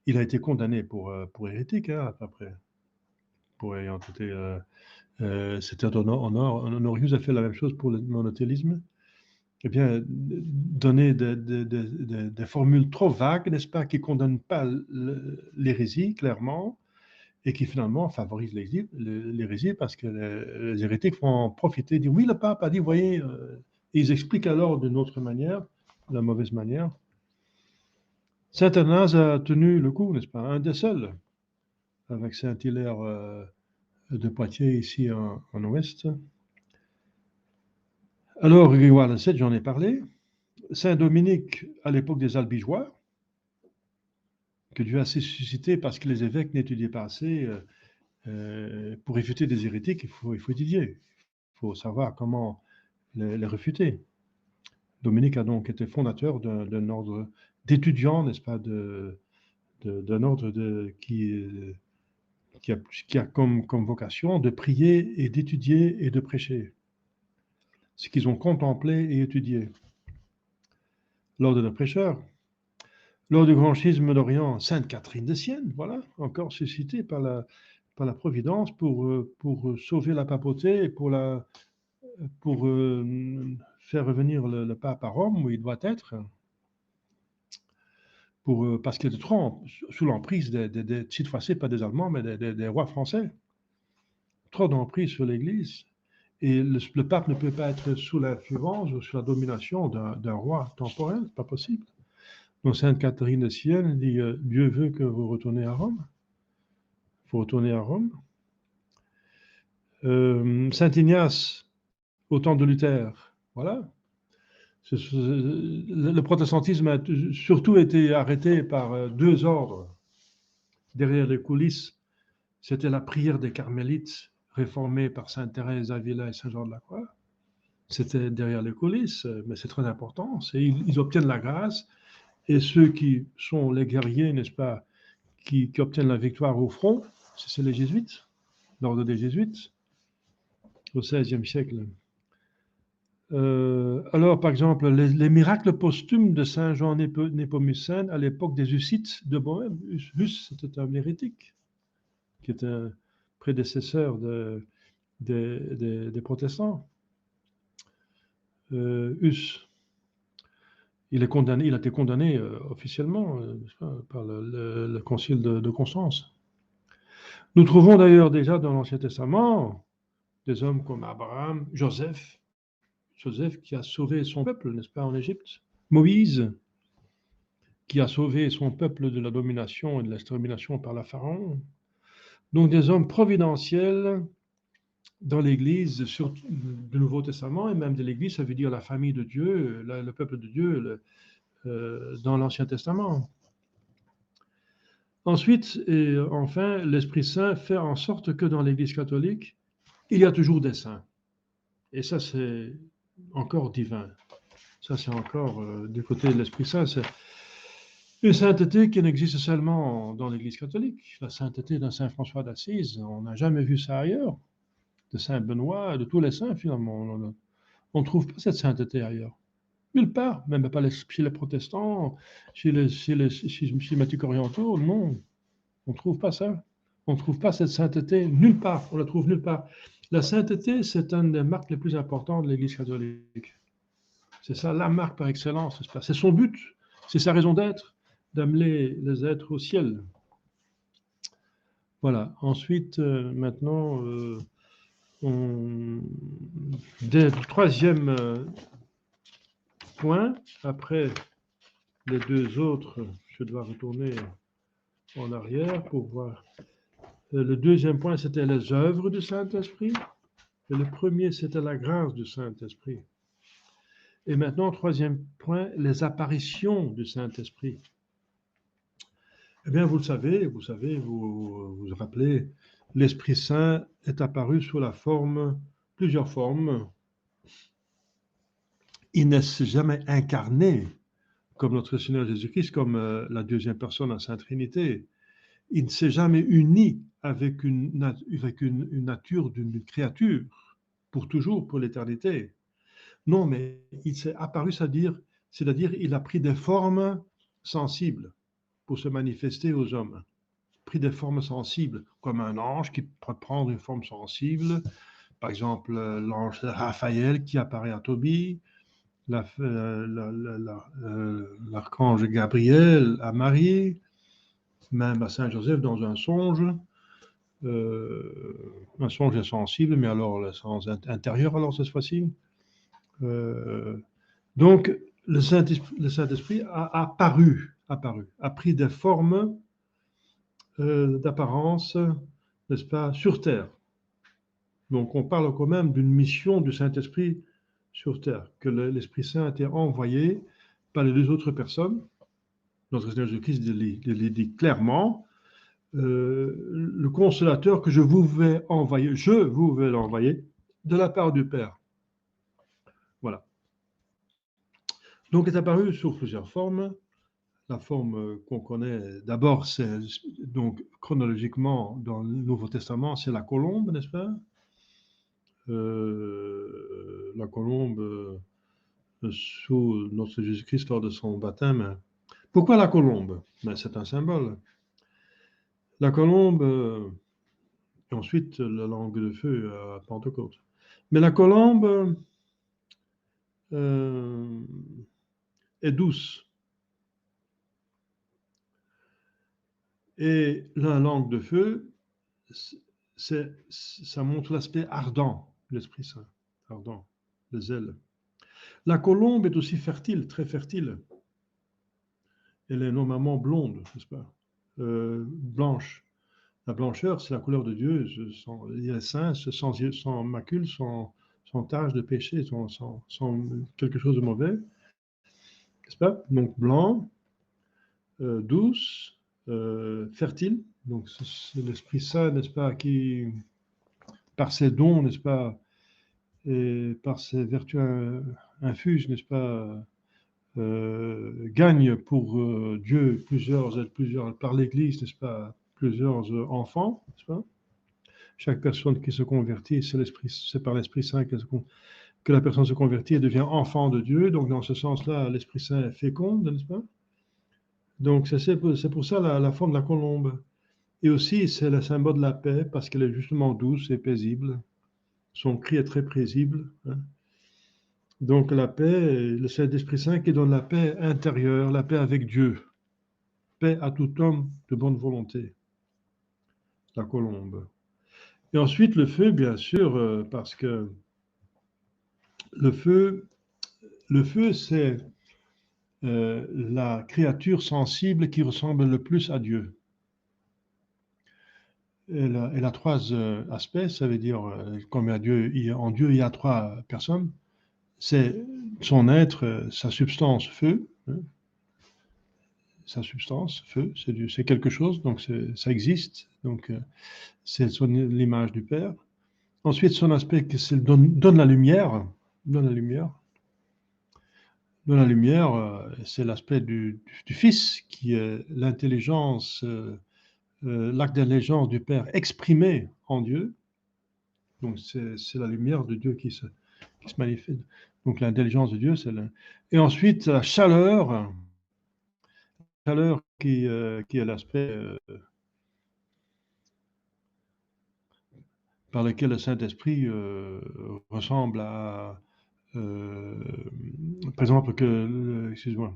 Il a été condamné pour hérétique, hein, après, pour ayant été... c'était Honorius a fait la même chose pour le monothélisme. Eh bien, donner des formules trop vagues, n'est-ce pas, qui ne condamnent pas l'hérésie, clairement, et qui finalement favorisent l'hérésie parce que les hérétiques vont en profiter, dire oui, le pape a dit, voyez, et ils expliquent alors d'une autre manière, la mauvaise manière. Saint Athanase a tenu le coup, n'est-ce pas, un des seuls, avec Saint-Hilaire de Poitiers, ici en Ouest. Alors, Grégoire VII, j'en ai parlé. Saint-Dominique, à l'époque des Albigeois, que Dieu a suscité parce que les évêques n'étudiaient pas assez. Pour réfuter des hérétiques, il faut étudier. Il faut savoir comment les réfuter. Dominique a donc été fondateur d'un ordre d'étudiants, n'est-ce pas, d'un ordre qui a comme vocation de prier et d'étudier et de prêcher. Ce qu'ils ont contemplé et étudié. L'ordre de prêcheurs. Lors du grand schisme d'Orient, Sainte Catherine de Sienne, voilà, encore suscitée par la Providence pour sauver la papauté et pour faire revenir le pape à Rome, où il doit être, parce qu'il était trop sous l'emprise cette fois-ci, pas des Allemands, mais des rois français. Trop d'emprise sur l'Église. Et le pape ne peut pas être sous l'influence ou sous la domination d'un roi temporel, c'est pas possible. Donc Sainte Catherine de Sienne dit Dieu veut que vous retournez à Rome. Il faut retourner à Rome. Saint Ignace, au temps de Luther, voilà. Le protestantisme a surtout été arrêté par deux ordres derrière les coulisses. C'était la prière des carmélites, réformée par Sainte Thérèse d'Avila et Saint Jean de la Croix. C'était derrière les coulisses, mais c'est très important. Ils obtiennent la grâce, et ceux qui sont les guerriers, n'est-ce pas, qui obtiennent la victoire au front, c'est les jésuites, l'ordre des jésuites, au XVIe siècle. Alors, par exemple, les miracles posthumes de Saint Jean Népomucène à l'époque des Hussites de Bohême. Huss, c'était un hérétique, qui était un prédécesseur des protestants. Huss, il a été condamné officiellement par le concile de Constance. Nous trouvons d'ailleurs déjà dans l'Ancien Testament des hommes comme Abraham, Joseph qui a sauvé son peuple, n'est-ce pas, en Égypte. Moïse, qui a sauvé son peuple de la domination et de l'extermination par la Pharaon. Donc des hommes providentiels dans l'Église du Nouveau Testament, et même de l'Église, ça veut dire la famille de Dieu, le peuple de Dieu dans l'Ancien Testament. Ensuite, et enfin, l'Esprit Saint fait en sorte que dans l'Église catholique, il y a toujours des saints. Et ça, c'est encore divin. Ça, c'est encore du côté de l'Esprit Saint. C'est une sainteté qui n'existe seulement dans l'Église catholique. La sainteté d'un Saint François d'Assise, on n'a jamais vu ça ailleurs. De Saint Benoît, de tous les saints, finalement. On ne trouve pas cette sainteté ailleurs. Nulle part, même pas chez les protestants, chez les schématiques orientaux, non. On ne trouve pas ça. On ne trouve pas cette sainteté nulle part. On la trouve nulle part. La sainteté, c'est une des marques les plus importantes de l'Église catholique. C'est ça, la marque par excellence. C'est son but, c'est sa raison d'être, d'amener les êtres au ciel. Voilà. Ensuite, maintenant, troisième point, après les deux autres, je dois retourner en arrière pour voir. Le deuxième point, c'était les œuvres du Saint-Esprit. Et le premier, c'était la grâce du Saint-Esprit. Et maintenant, troisième point, les apparitions du Saint-Esprit. Eh bien, vous le savez, vous vous rappelez, l'Esprit Saint est apparu sous plusieurs formes. Il n'est jamais incarné comme notre Seigneur Jésus-Christ, comme la deuxième personne en Sainte Trinité. Il ne s'est jamais uni avec une nature d'une créature, pour toujours, pour l'éternité. Non, mais il s'est apparu, c'est-à-dire il a pris des formes sensibles pour se manifester aux hommes. Pris des formes sensibles, comme un ange qui peut prendre une forme sensible, par exemple l'ange Raphaël qui apparaît à Tobie, l'archange Gabriel à Marie, même à Saint Joseph dans un songe. Un songe est sensible, mais alors le sens intérieur, alors cette fois-ci. Donc, le Saint-Esprit a pris des formes d'apparence, n'est-ce pas, sur terre. Donc, on parle quand même d'une mission du Saint-Esprit sur terre, que l'Esprit Saint a été envoyé par les deux autres personnes. Notre Seigneur Jésus-Christ le dit clairement, le consolateur que je vous vais l'envoyer de la part du Père. Voilà. Donc, est apparu sous plusieurs formes. La forme qu'on connaît d'abord, c'est donc chronologiquement dans le Nouveau Testament, c'est la colombe, n'est-ce pas? La colombe sous notre Jésus-Christ lors de son baptême. Pourquoi la colombe? Ben, c'est un symbole. La colombe, et ensuite la langue de feu à Pentecôte. Mais la colombe, est douce. Et la langue de feu, ça montre l'aspect ardent de l'Esprit Saint, ardent, le zèle. La colombe est aussi fertile, très fertile. Elle est normalement blonde, n'est-ce pas? Blanche. La blancheur, c'est la couleur de Dieu. Il est saint, sans macule, sans tache de péché, sans quelque chose de mauvais, n'est-ce pas? Donc blanc, douce, fertile. Donc c'est l'Esprit Saint, n'est-ce pas, qui, par ses dons, n'est-ce pas, et par ses vertus infuses, n'est-ce pas, gagne pour Dieu plusieurs, par l'Église, n'est-ce pas, plusieurs enfants, n'est-ce pas? Chaque personne qui se convertit, c'est par l'Esprit Saint que la personne se convertit et devient enfant de Dieu. Donc, dans ce sens-là, l'Esprit Saint est féconde, n'est-ce pas? Donc, c'est pour ça la forme de la colombe. Et aussi, c'est le symbole de la paix parce qu'elle est justement douce et paisible. Son cri est très paisible. Hein. Donc, la paix, c'est l'Esprit Saint qui donne la paix intérieure, la paix avec Dieu. Paix à tout homme de bonne volonté. La colombe. Et ensuite, le feu, bien sûr, parce que le feu, c'est la créature sensible qui ressemble le plus à Dieu. Elle a trois aspects, ça veut dire, comme en Dieu, il y a trois personnes. C'est son être, sa substance, feu. Hein, sa substance, feu, c'est quelque chose, donc ça existe. Donc, c'est l'image du Père. Ensuite, son aspect, c'est donne la lumière. Donne la lumière. Dans la lumière, c'est l'aspect du Fils qui est l'intelligence, l'acte d'intelligence du Père exprimé en Dieu. Donc c'est la lumière de Dieu qui se manifeste. Donc l'intelligence de Dieu, Et ensuite, la chaleur qui est l'aspect par lequel le Saint-Esprit ressemble à, par exemple, excuse-moi,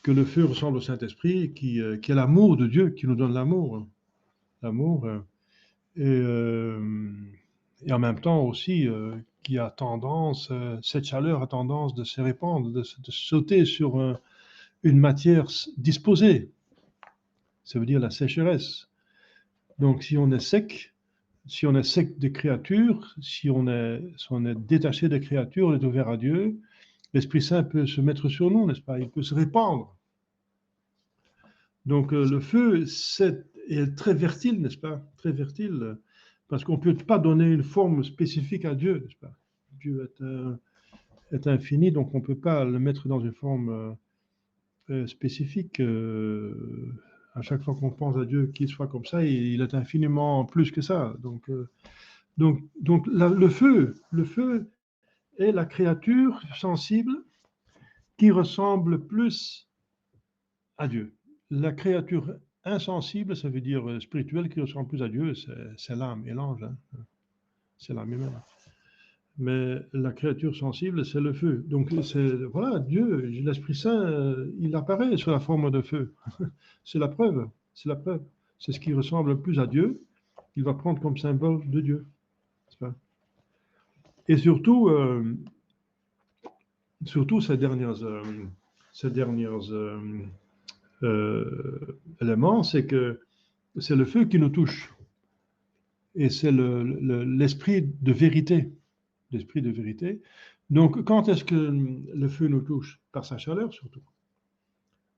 que le feu ressemble au Saint-Esprit, qui est l'amour de Dieu, qui nous donne l'amour. L'amour. Et en même temps aussi, qui a tendance, cette chaleur a tendance de se répandre, de sauter sur une matière disposée. Ça veut dire la sécheresse. Donc si on est sec des créatures, si on est détaché des créatures, on est ouvert à Dieu, l'Esprit Saint peut se mettre sur nous, n'est-ce pas? Il peut se répandre. Donc le feu est très fertile, n'est-ce pas? Très fertile, parce qu'on ne peut pas donner une forme spécifique à Dieu, n'est-ce pas? Dieu est infini, donc on ne peut pas le mettre dans une forme spécifique. À chaque fois qu'on pense à Dieu qu'il soit comme ça, il est infiniment plus que ça. Donc le feu est la créature sensible qui ressemble plus à Dieu. La créature insensible, ça veut dire spirituelle, qui ressemble plus à Dieu, c'est l'âme et l'ange. Hein. C'est l'âme humaine. Mais la créature sensible, c'est le feu. Donc, voilà, Dieu, l'Esprit Saint, il apparaît sous la forme de feu. C'est la preuve. C'est la preuve. C'est ce qui ressemble le plus à Dieu. Il va prendre comme symbole de Dieu. Et surtout, ces dernières éléments, c'est que c'est le feu qui nous touche. Et c'est l'esprit de vérité. L'esprit de vérité. Donc, quand est-ce que le feu nous touche? Par sa chaleur, surtout.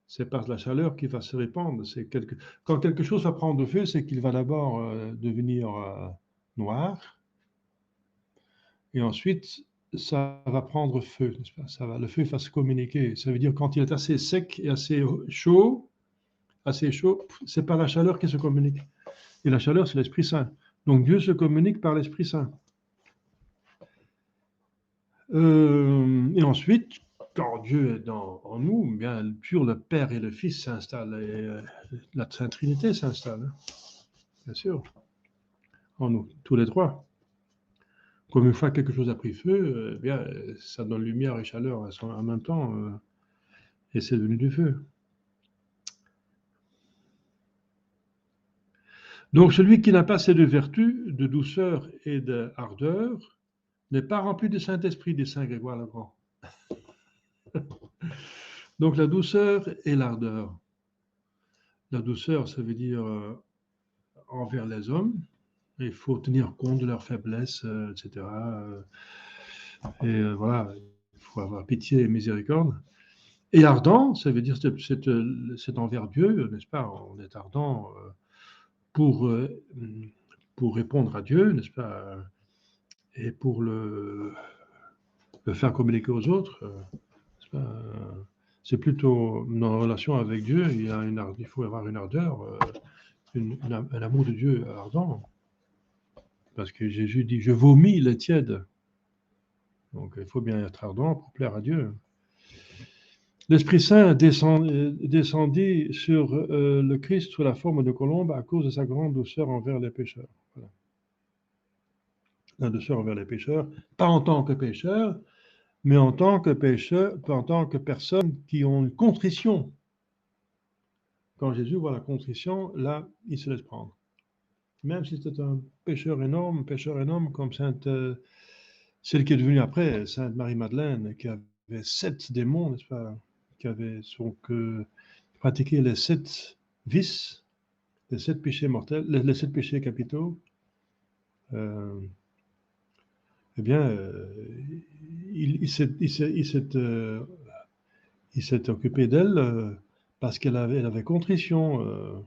C'est par la chaleur qu'il va se répandre. Quand quelque chose va prendre feu, c'est qu'il va d'abord devenir noir. Et ensuite, ça va prendre feu, n'est-ce pas? Le feu va se communiquer. Ça veut dire quand il est assez sec et assez chaud, c'est par la chaleur qu'il se communique. Et la chaleur, c'est l'Esprit Saint. Donc Dieu se communique par l'Esprit Saint. Et ensuite, quand Dieu est en nous, bien sûr, le Père et le Fils s'installent, et la Sainte Trinité s'installe, hein, bien sûr, en nous, tous les trois. Comme une fois quelque chose a pris feu, eh bien, ça donne lumière et chaleur en même temps, et c'est devenu du feu. Donc celui qui n'a pas ces deux vertus, de douceur et d'ardeur, n'est pas rempli du Saint-Esprit, dit Saint Grégoire le Grand. Donc la douceur et l'ardeur. La douceur, ça veut dire envers les hommes. Il faut tenir compte de leurs faiblesses, etc. Voilà, il faut avoir pitié et miséricorde. Et ardent, ça veut dire c'est envers Dieu, n'est-ce pas? On est ardent pour, pour répondre à Dieu, n'est-ce pas? Et pour le faire communiquer aux autres. C'est plutôt en relation avec Dieu, il faut avoir une ardeur, un amour de Dieu ardent. Parce que Jésus dit, je vomis les tièdes. Donc il faut bien être ardent pour plaire à Dieu. L'Esprit Saint descendit sur le Christ sous la forme de colombe à cause de sa grande douceur envers les pécheurs. Voilà. La douceur envers les pécheurs, pas en tant que pécheur, mais en tant que pécheur, en tant que personnes qui ont une contrition. Quand Jésus voit la contrition, là, il se laisse prendre. Même si c'était un pécheur énorme comme celle qui est devenue après, Sainte Marie-Madeleine, qui avait 7 démons, n'est-ce pas, qui avait pratiqué les 7 vices, les 7 péchés mortels, les 7 péchés capitaux. Eh bien, il s'est occupé d'elle parce qu'elle avait contrition.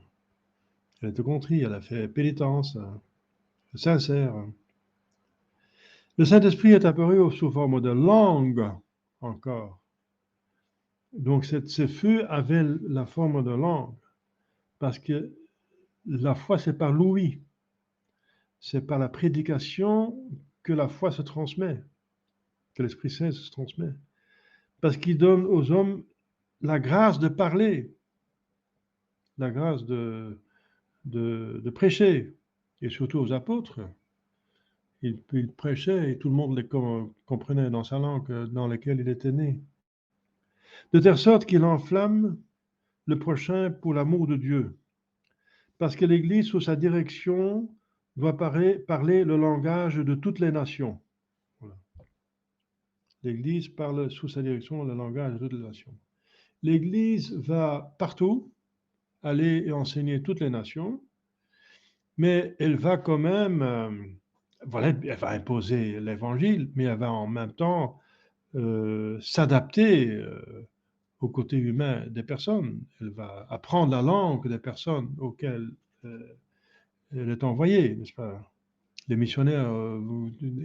Elle était contrie, elle a fait pénitence, sincère. Le Saint-Esprit est apparu sous forme de langue encore. Donc, ce feu avait la forme de langue parce que la foi, c'est par l'ouïe. C'est par la prédication que la foi se transmet, que l'Esprit Saint se transmet. Parce qu'il donne aux hommes la grâce de parler, la grâce de prêcher, et surtout aux apôtres. Il prêchait et tout le monde les comprenait dans sa langue dans laquelle il était né. De telle sorte qu'il enflamme le prochain pour l'amour de Dieu. Parce que l'Église, sous sa direction, doit parler le langage de toutes les nations. Voilà. L'Église parle sous sa direction le langage de toutes les nations. L'Église va partout, aller et enseigner toutes les nations, mais elle va quand même, voilà, elle va imposer l'Évangile, mais elle va en même temps s'adapter au côté humain des personnes. Elle va apprendre la langue des personnes auxquelles elle est envoyée, n'est-ce pas? Les missionnaires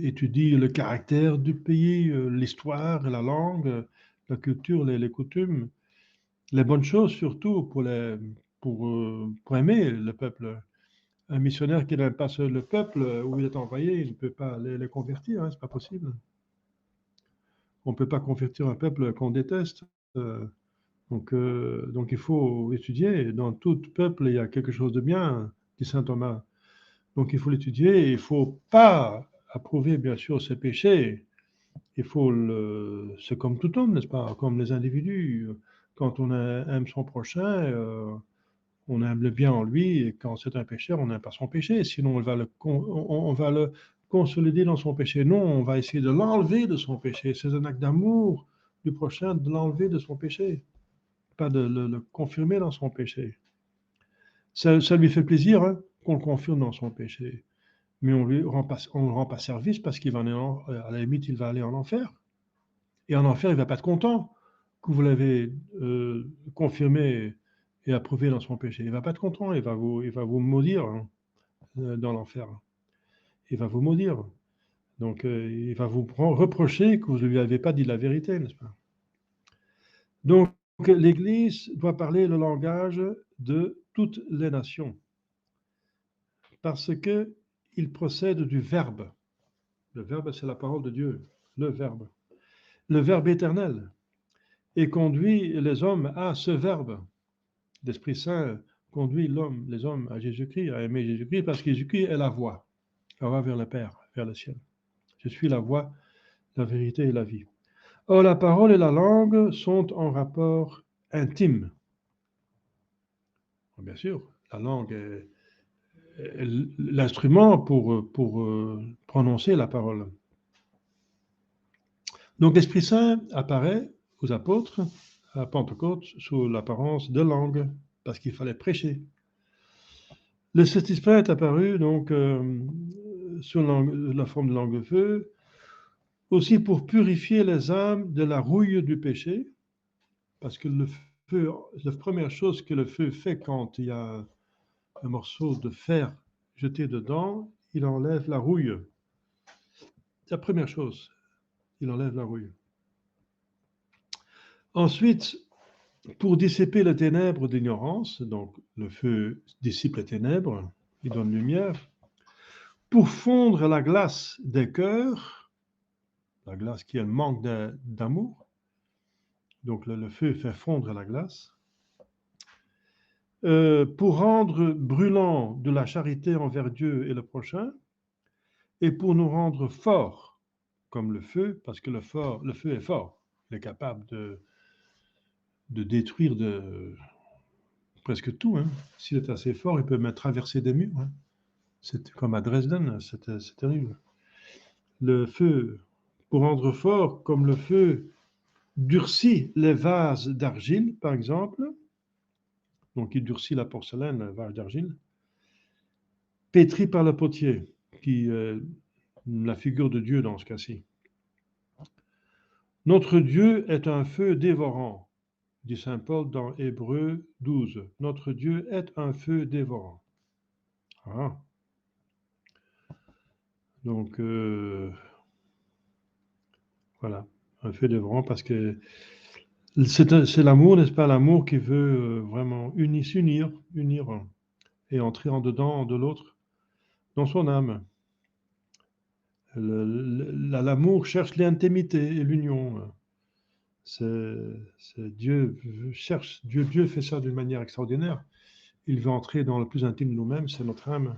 étudient le caractère du pays, l'histoire, la langue, la culture, les coutumes, les bonnes choses surtout pour aimer le peuple. Un missionnaire qui n'aime pas le peuple où il est envoyé, il ne peut pas les convertir, hein, c'est pas possible. On ne peut pas convertir un peuple qu'on déteste. Donc il faut étudier. Dans tout peuple, il y a quelque chose de bien, dit saint Thomas. Donc il faut l'étudier. Il ne faut pas approuver, bien sûr, ses péchés. C'est comme tout homme, n'est-ce pas? Comme les individus. Quand on aime son prochain, on aime le bien en lui. Et quand c'est un pécheur, on n'aime pas son péché. Sinon, on va le consolider dans son péché. Non, on va essayer de l'enlever de son péché. C'est un acte d'amour du prochain de l'enlever de son péché, pas de le confirmer dans son péché. Ça lui fait plaisir hein, qu'on le confirme dans son péché, mais on ne rend pas service parce qu'il va à la limite, il va aller en enfer. Et en enfer, il ne va pas être content que vous l'avez confirmé et approuvé dans son péché. Il ne va pas être content, il va vous maudire hein, dans l'enfer. Il va vous maudire. Donc, il va vous reprocher que vous ne lui avez pas dit la vérité, n'est-ce pas? Donc, l'Église doit parler le langage de toutes les nations parce qu'il procède du Verbe. Le Verbe, c'est la parole de Dieu, le Verbe éternel, et conduit les hommes à ce Verbe. L'Esprit Saint conduit les hommes à Jésus-Christ, à aimer Jésus-Christ, parce que Jésus-Christ est la voie vers le Père, vers le ciel. Je suis la voie, la vérité et la vie. Or, la parole et la langue sont en rapport intime. Bien sûr, la langue est l'instrument pour prononcer la parole. Donc l'Esprit Saint apparaît aux apôtres à Pentecôte sous l'apparence de langue, parce qu'il fallait prêcher. Le Saint-Esprit est apparu donc sous la forme de langue de feu, aussi pour purifier les âmes de la rouille du péché, parce que le feu, la première chose que le feu fait quand il y a un morceau de fer jeté dedans, il enlève la rouille. C'est la première chose, il enlève la rouille. Ensuite, pour dissiper les ténèbres d'ignorance, donc le feu dissipe les ténèbres, il donne lumière. Pour fondre la glace des cœurs, la glace qui est le manque d'amour, donc le feu fait fondre la glace. Pour rendre brûlant de la charité envers Dieu et le prochain, et pour nous rendre forts comme le feu, parce que le feu est fort, il est capable de détruire presque tout. Hein. S'il est assez fort, il peut même traverser des murs. Hein. C'est comme à Dresden, c'est terrible. Le feu, pour rendre fort comme le feu, durcit les vases d'argile, par exemple. Donc, il durcit la porcelaine, le vase d'argile. Pétri par le potier, qui est la figure de Dieu dans ce cas-ci. Notre Dieu est un feu dévorant, dit saint Paul dans Hébreux 12. Notre Dieu est un feu dévorant. Ah. Donc, voilà, un feu dévorant parce que c'est l'amour, n'est-ce pas, l'amour qui veut vraiment s'unir et entrer en dedans de l'autre, dans son âme. L'amour cherche l'intimité et l'union. Dieu cherche, Dieu fait ça d'une manière extraordinaire. Il veut entrer dans le plus intime de nous-mêmes, c'est notre âme,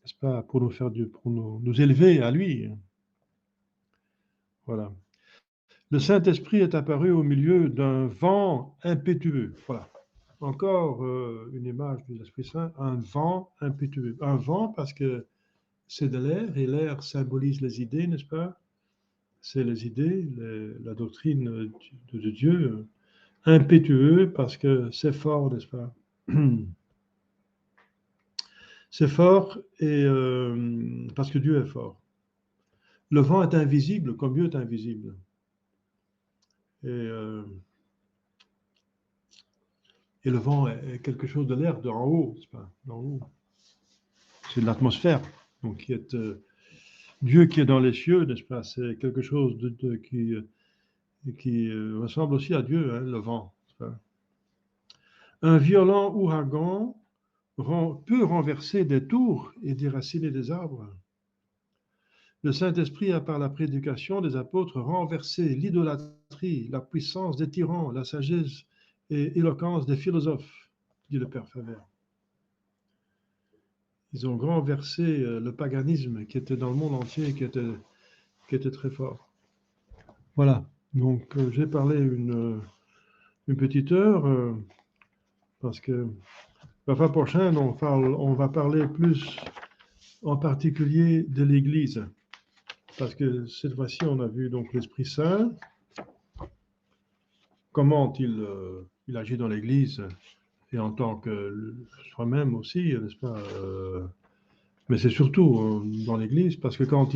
n'est-ce pas, pour nous faire pour nous élever à lui. Voilà. Le Saint-Esprit est apparu au milieu d'un vent impétueux. Voilà. Encore une image de l'Esprit Saint, un vent impétueux. Un vent parce que c'est de l'air, et l'air symbolise les idées, n'est-ce pas? C'est les idées, la doctrine de Dieu. Impétueux parce que c'est fort, n'est-ce pas? C'est fort et parce que Dieu est fort. Le vent est invisible comme Dieu est invisible. Et le vent est quelque chose de l'air d'en haut, n'est-ce pas? D'en haut. C'est de l'atmosphère. Donc, qui est Dieu qui est dans les cieux, n'est-ce pas? C'est quelque chose qui ressemble aussi à Dieu, hein, le vent. Un violent ouragan peut renverser des tours et déraciner des arbres. Le Saint-Esprit a, par la prédication des apôtres, renversé l'idolâtrie, la puissance des tyrans, la sagesse et éloquence des philosophes, dit le Père Faber. Ils ont renversé le paganisme qui était dans le monde entier, qui était très fort. Voilà, donc j'ai parlé une petite heure, parce que la fois prochaine, on va parler plus en particulier de l'Église. Parce que cette fois-ci, on a vu donc l'Esprit Saint, comment il agit dans l'Église, et en tant que soi-même aussi, n'est-ce pas? Mais c'est surtout dans l'Église, parce que quand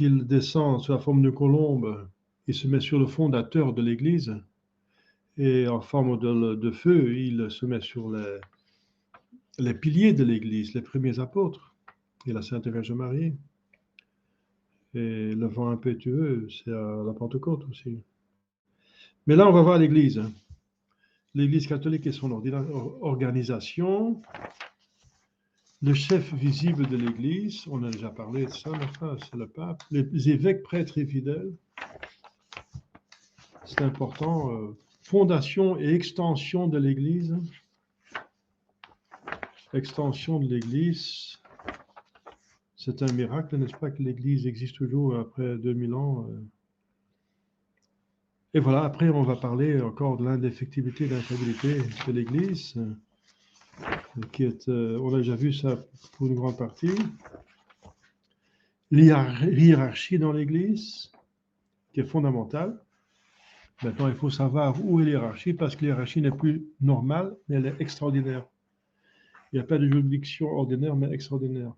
il descend sous la forme de colombe, il se met sur le fondateur de l'Église, et en forme de feu, il se met sur les piliers de l'Église, les premiers apôtres, et la Sainte Vierge Marie. Et le vent impétueux, c'est à la Pentecôte aussi. Mais là, on va voir l'Église. L'Église catholique et son organisation. Le chef visible de l'Église, on a déjà parlé de ça, enfin, c'est le pape. Les évêques, prêtres et fidèles. C'est important. Fondation et extension de l'Église. Extension de l'Église, C'est un miracle, n'est-ce pas, que l'Église existe toujours après 2000 ans. Et voilà, après, on va parler encore de l'indéfectibilité et de l'instabilité de l'Église, qui est, on a déjà vu ça pour une grande partie. L'hiérarchie dans l'Église, qui est fondamentale. Maintenant, il faut savoir où est l'hiérarchie, parce que l'hiérarchie n'est plus normale, mais elle est extraordinaire. Il n'y a pas de juridiction ordinaire, mais extraordinaire.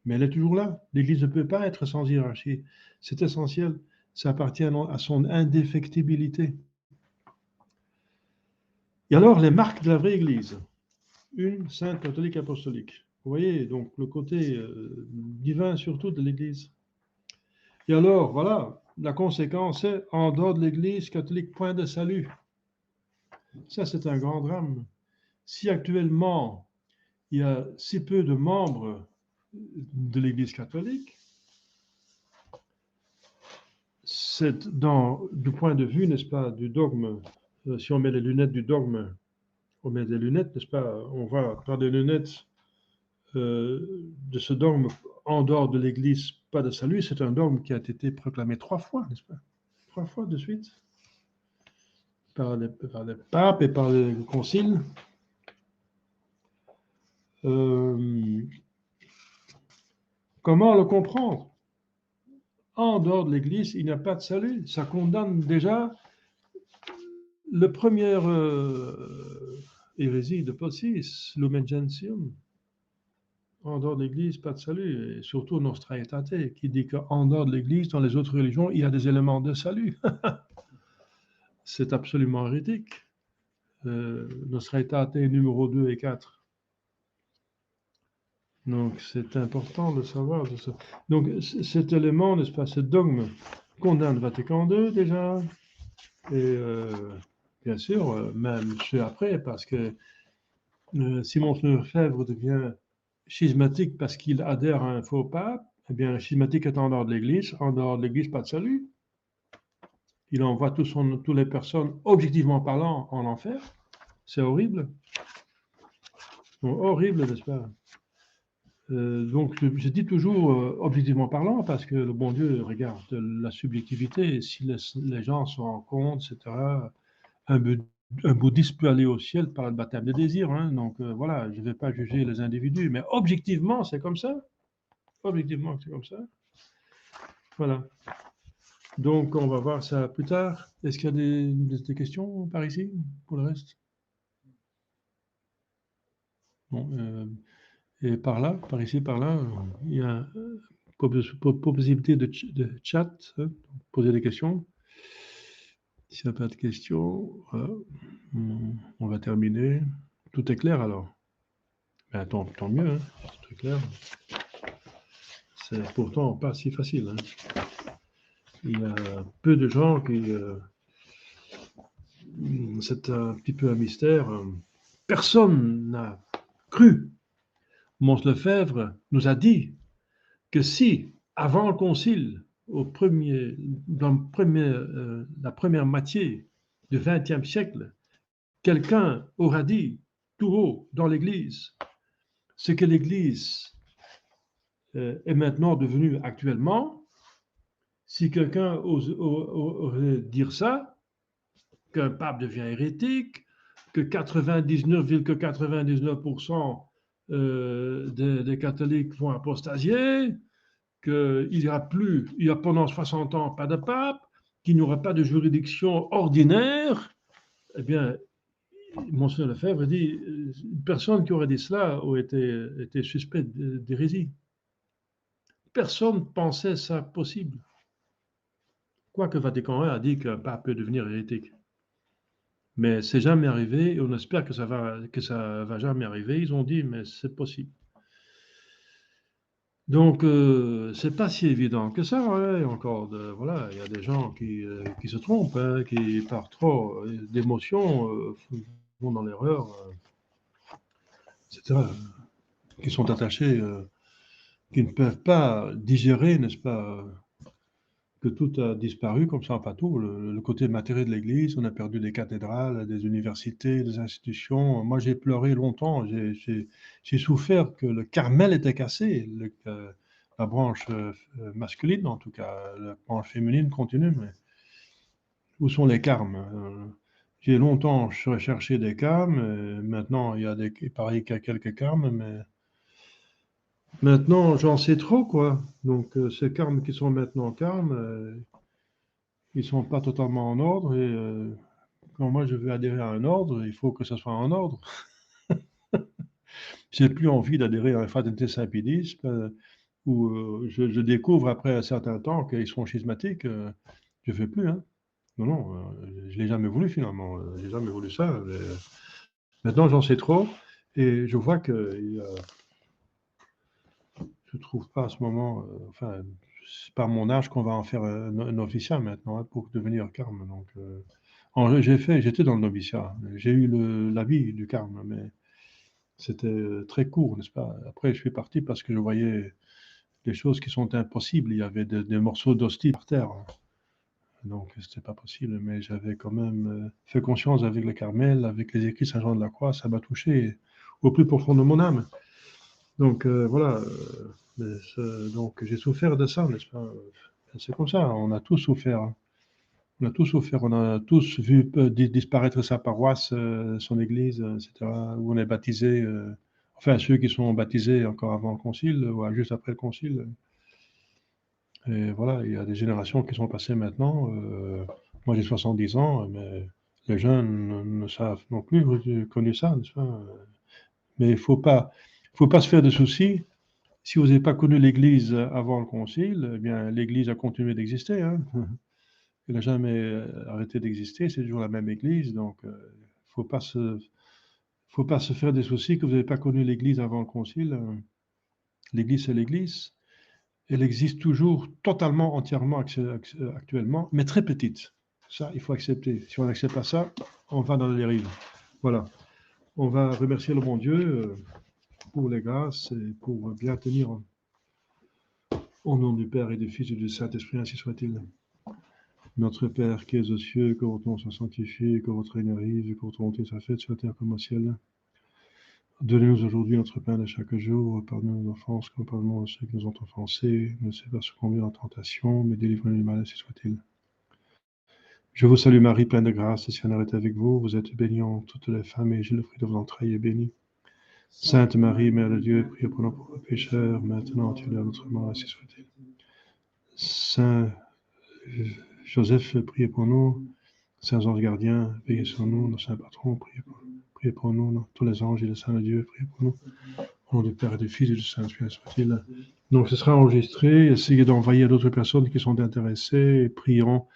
Mais elle est toujours là. L'Église ne peut pas être sans hiérarchie. C'est essentiel. Ça appartient à son indéfectibilité. Et alors, les marques de la vraie Église. Une, sainte, catholique, apostolique. Vous voyez, donc le côté divin surtout de l'Église. Et alors, voilà, la conséquence est, en dehors de l'Église catholique, point de salut. Ça, c'est un grand drame. Si actuellement, il y a si peu de membres de l'Église catholique, c'est du point de vue, n'est-ce pas, du dogme, si on met les lunettes du dogme, on met des lunettes, n'est-ce pas, on va par des lunettes de ce dogme en dehors de l'Église, pas de salut, c'est un dogme qui a été proclamé 3 fois, n'est-ce pas? 3 fois de suite, par les papes et par les conciles. Comment le comprendre? En dehors de l'Église, il n'y a pas de salut. Ça condamne déjà le premier hérésie de Paul VI, Lumen Gentium. En dehors de l'Église, pas de salut. Et surtout Nostra Aetate, qui dit qu'en dehors de l'Église, dans les autres religions, il y a des éléments de salut. C'est absolument hérétique. Nostra Aetate numéro 2 et 4. Donc c'est important de savoir de ça. Donc cet élément, n'est-ce pas, ce dogme condamne Vatican II déjà, et bien sûr, même ceux après, parce que Simon Lefebvre devient schismatique parce qu'il adhère à un faux pape. Eh bien, schismatique est en dehors de l'Église. En dehors de l'Église, pas de salut. Il envoie toutes les personnes, objectivement parlant, en enfer. C'est horrible. Donc, horrible, n'est-ce pas? Donc, je dis toujours objectivement parlant, parce que le bon Dieu regarde la subjectivité, et si les gens se rendent compte, etc., un bouddhiste peut aller au ciel par le baptême de désir, hein, donc voilà, je ne vais pas juger les individus, mais objectivement, c'est comme ça. Objectivement, c'est comme ça. Voilà. Donc, on va voir ça plus tard. Est-ce qu'il y a des questions par ici, pour le reste? Bon, et par là, par ici, par là, il y a possibilité de chat, hein, poser des questions. S'il n'y a pas de questions, voilà. On va terminer. Tout est clair alors? Ben, tant mieux, hein, c'est très clair. C'est pourtant pas si facile. Hein. Il y a peu de gens qui... c'est un petit peu un mystère. Personne n'a cru. Mons Lefebvre nous a dit que si, avant le concile, dans la première moitié du XXe siècle, quelqu'un aura dit tout haut dans l'Église ce que l'Église est maintenant devenue actuellement, si quelqu'un oserait dire ça, qu'un pape devient hérétique, que 99,99% des catholiques vont apostasier, qu'il n'y aura plus, il y a pendant 60 ans pas de pape, qu'il n'y aura pas de juridiction ordinaire, eh bien, Monseigneur Lefebvre dit, une personne qui aurait dit cela aurait été suspect d'hérésie. Personne ne pensait ça possible. Quoique Vatican I a dit qu'un pape peut devenir hérétique. Mais c'est jamais arrivé, et on espère que ça va jamais arriver. Ils ont dit, mais c'est possible. Donc, c'est pas si évident que ça. Ouais. Encore, voilà, il y a des gens qui se trompent, hein, qui par trop d'émotions vont dans l'erreur, etc. Qui sont attachés, qui ne peuvent pas digérer, n'est-ce pas, que tout a disparu comme ça, pas tout. Le côté matériel de l'Église, on a perdu des cathédrales, des universités, des institutions. Moi, j'ai pleuré longtemps. J'ai souffert que le Carmel était cassé. la branche masculine, en tout cas. La branche féminine continue, mais où sont les karmes? J'ai longtemps recherché des karmes, maintenant il paraît qu'il y a quelques karmes, mais maintenant j'en sais trop, quoi. Donc ces karmes qui sont maintenant karmes, ils sont pas totalement en ordre, et quand moi je veux adhérer à un ordre, il faut que ça soit en ordre. J'ai plus envie d'adhérer à un fraternité Saint-Pédisme, où je découvre après un certain temps qu'ils sont schismatiques. Je ne fais plus, hein. Non, non, je l'ai jamais voulu finalement. J'ai jamais voulu ça. Mais, maintenant, j'en sais trop et je vois que je trouve pas à ce moment. Enfin, c'est pas à mon âge qu'on va en faire un officiat maintenant, hein, pour devenir carme. Donc, j'étais dans le noviciat. J'ai eu l'avis du carme, mais c'était très court, n'est-ce pas? Après, je suis parti parce que je voyais des choses qui sont impossibles. Il y avait des morceaux d'hostie par terre. Donc, c'était pas possible, mais j'avais quand même fait conscience avec le Carmel, avec les écrits Saint-Jean de la Croix, ça m'a touché au plus profond de mon âme. Donc, voilà. Donc, j'ai souffert de ça, n'est-ce pas? C'est comme ça, on a tous souffert, hein. On a tous souffert, on a tous vu disparaître sa paroisse, son église, etc., où on est baptisé. Enfin, ceux qui sont baptisés encore avant le concile, ou juste après le concile. Et voilà, il y a des générations qui sont passées maintenant. Moi, j'ai 70 ans, mais les jeunes ne savent non plus connu ça, n'est-ce pas? Mais faut pas se faire de soucis. Si vous n'avez pas connu l'Église avant le Concile, eh bien, l'Église a continué d'exister, hein. Elle n'a jamais arrêté d'exister. C'est toujours la même Église, donc faut pas se, faut pas se faire des soucis que vous n'avez pas connu l'Église avant le Concile. L'Église, c'est l'Église. Elle existe toujours totalement, entièrement actuellement, mais très petite. Ça, il faut accepter. Si on n'accepte pas ça, on va dans la dérive. Voilà. On va remercier le bon Dieu pour les grâces et pour bien tenir au nom du Père et du Fils et du Saint-Esprit, ainsi soit-il. Notre Père qui es aux cieux, que votre nom soit sanctifié, que votre règne arrive, et que votre volonté soit faite sur la terre comme au ciel. Donnez-nous aujourd'hui notre pain de chaque jour. Pardonnez nos offenses, comme pardonnons à ceux qui nous ont offensés. Ne laissez pas succomber en tentation, mais délivrez-nous du mal, ainsi soit-il. Je vous salue Marie, pleine de grâce, le Seigneur est avec vous. Vous êtes bénie entre toutes les femmes, et Jésus, le fruit de vos entrailles, est béni. Sainte Marie, Mère de Dieu, priez pour nous pauvres pécheurs, maintenant et à l'heure de notre mort, ainsi soit-il. Saint Joseph, priez pour nous. Saints anges gardiens, veillez sur nous. Nos saints patrons, priez pour nous. Tous les anges et les saints de Dieu, priez pour nous. Au nom du Père et du Fils et du Saint-Esprit, soit-il. Donc, ce sera enregistré. Essayez d'envoyer à d'autres personnes qui sont intéressées et prieront.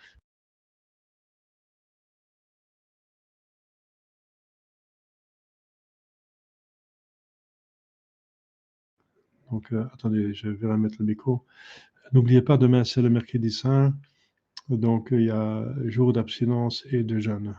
Donc, attendez, je vais remettre le micro. N'oubliez pas, demain, c'est le mercredi saint. Donc, il y a jour d'abstinence et de jeûne.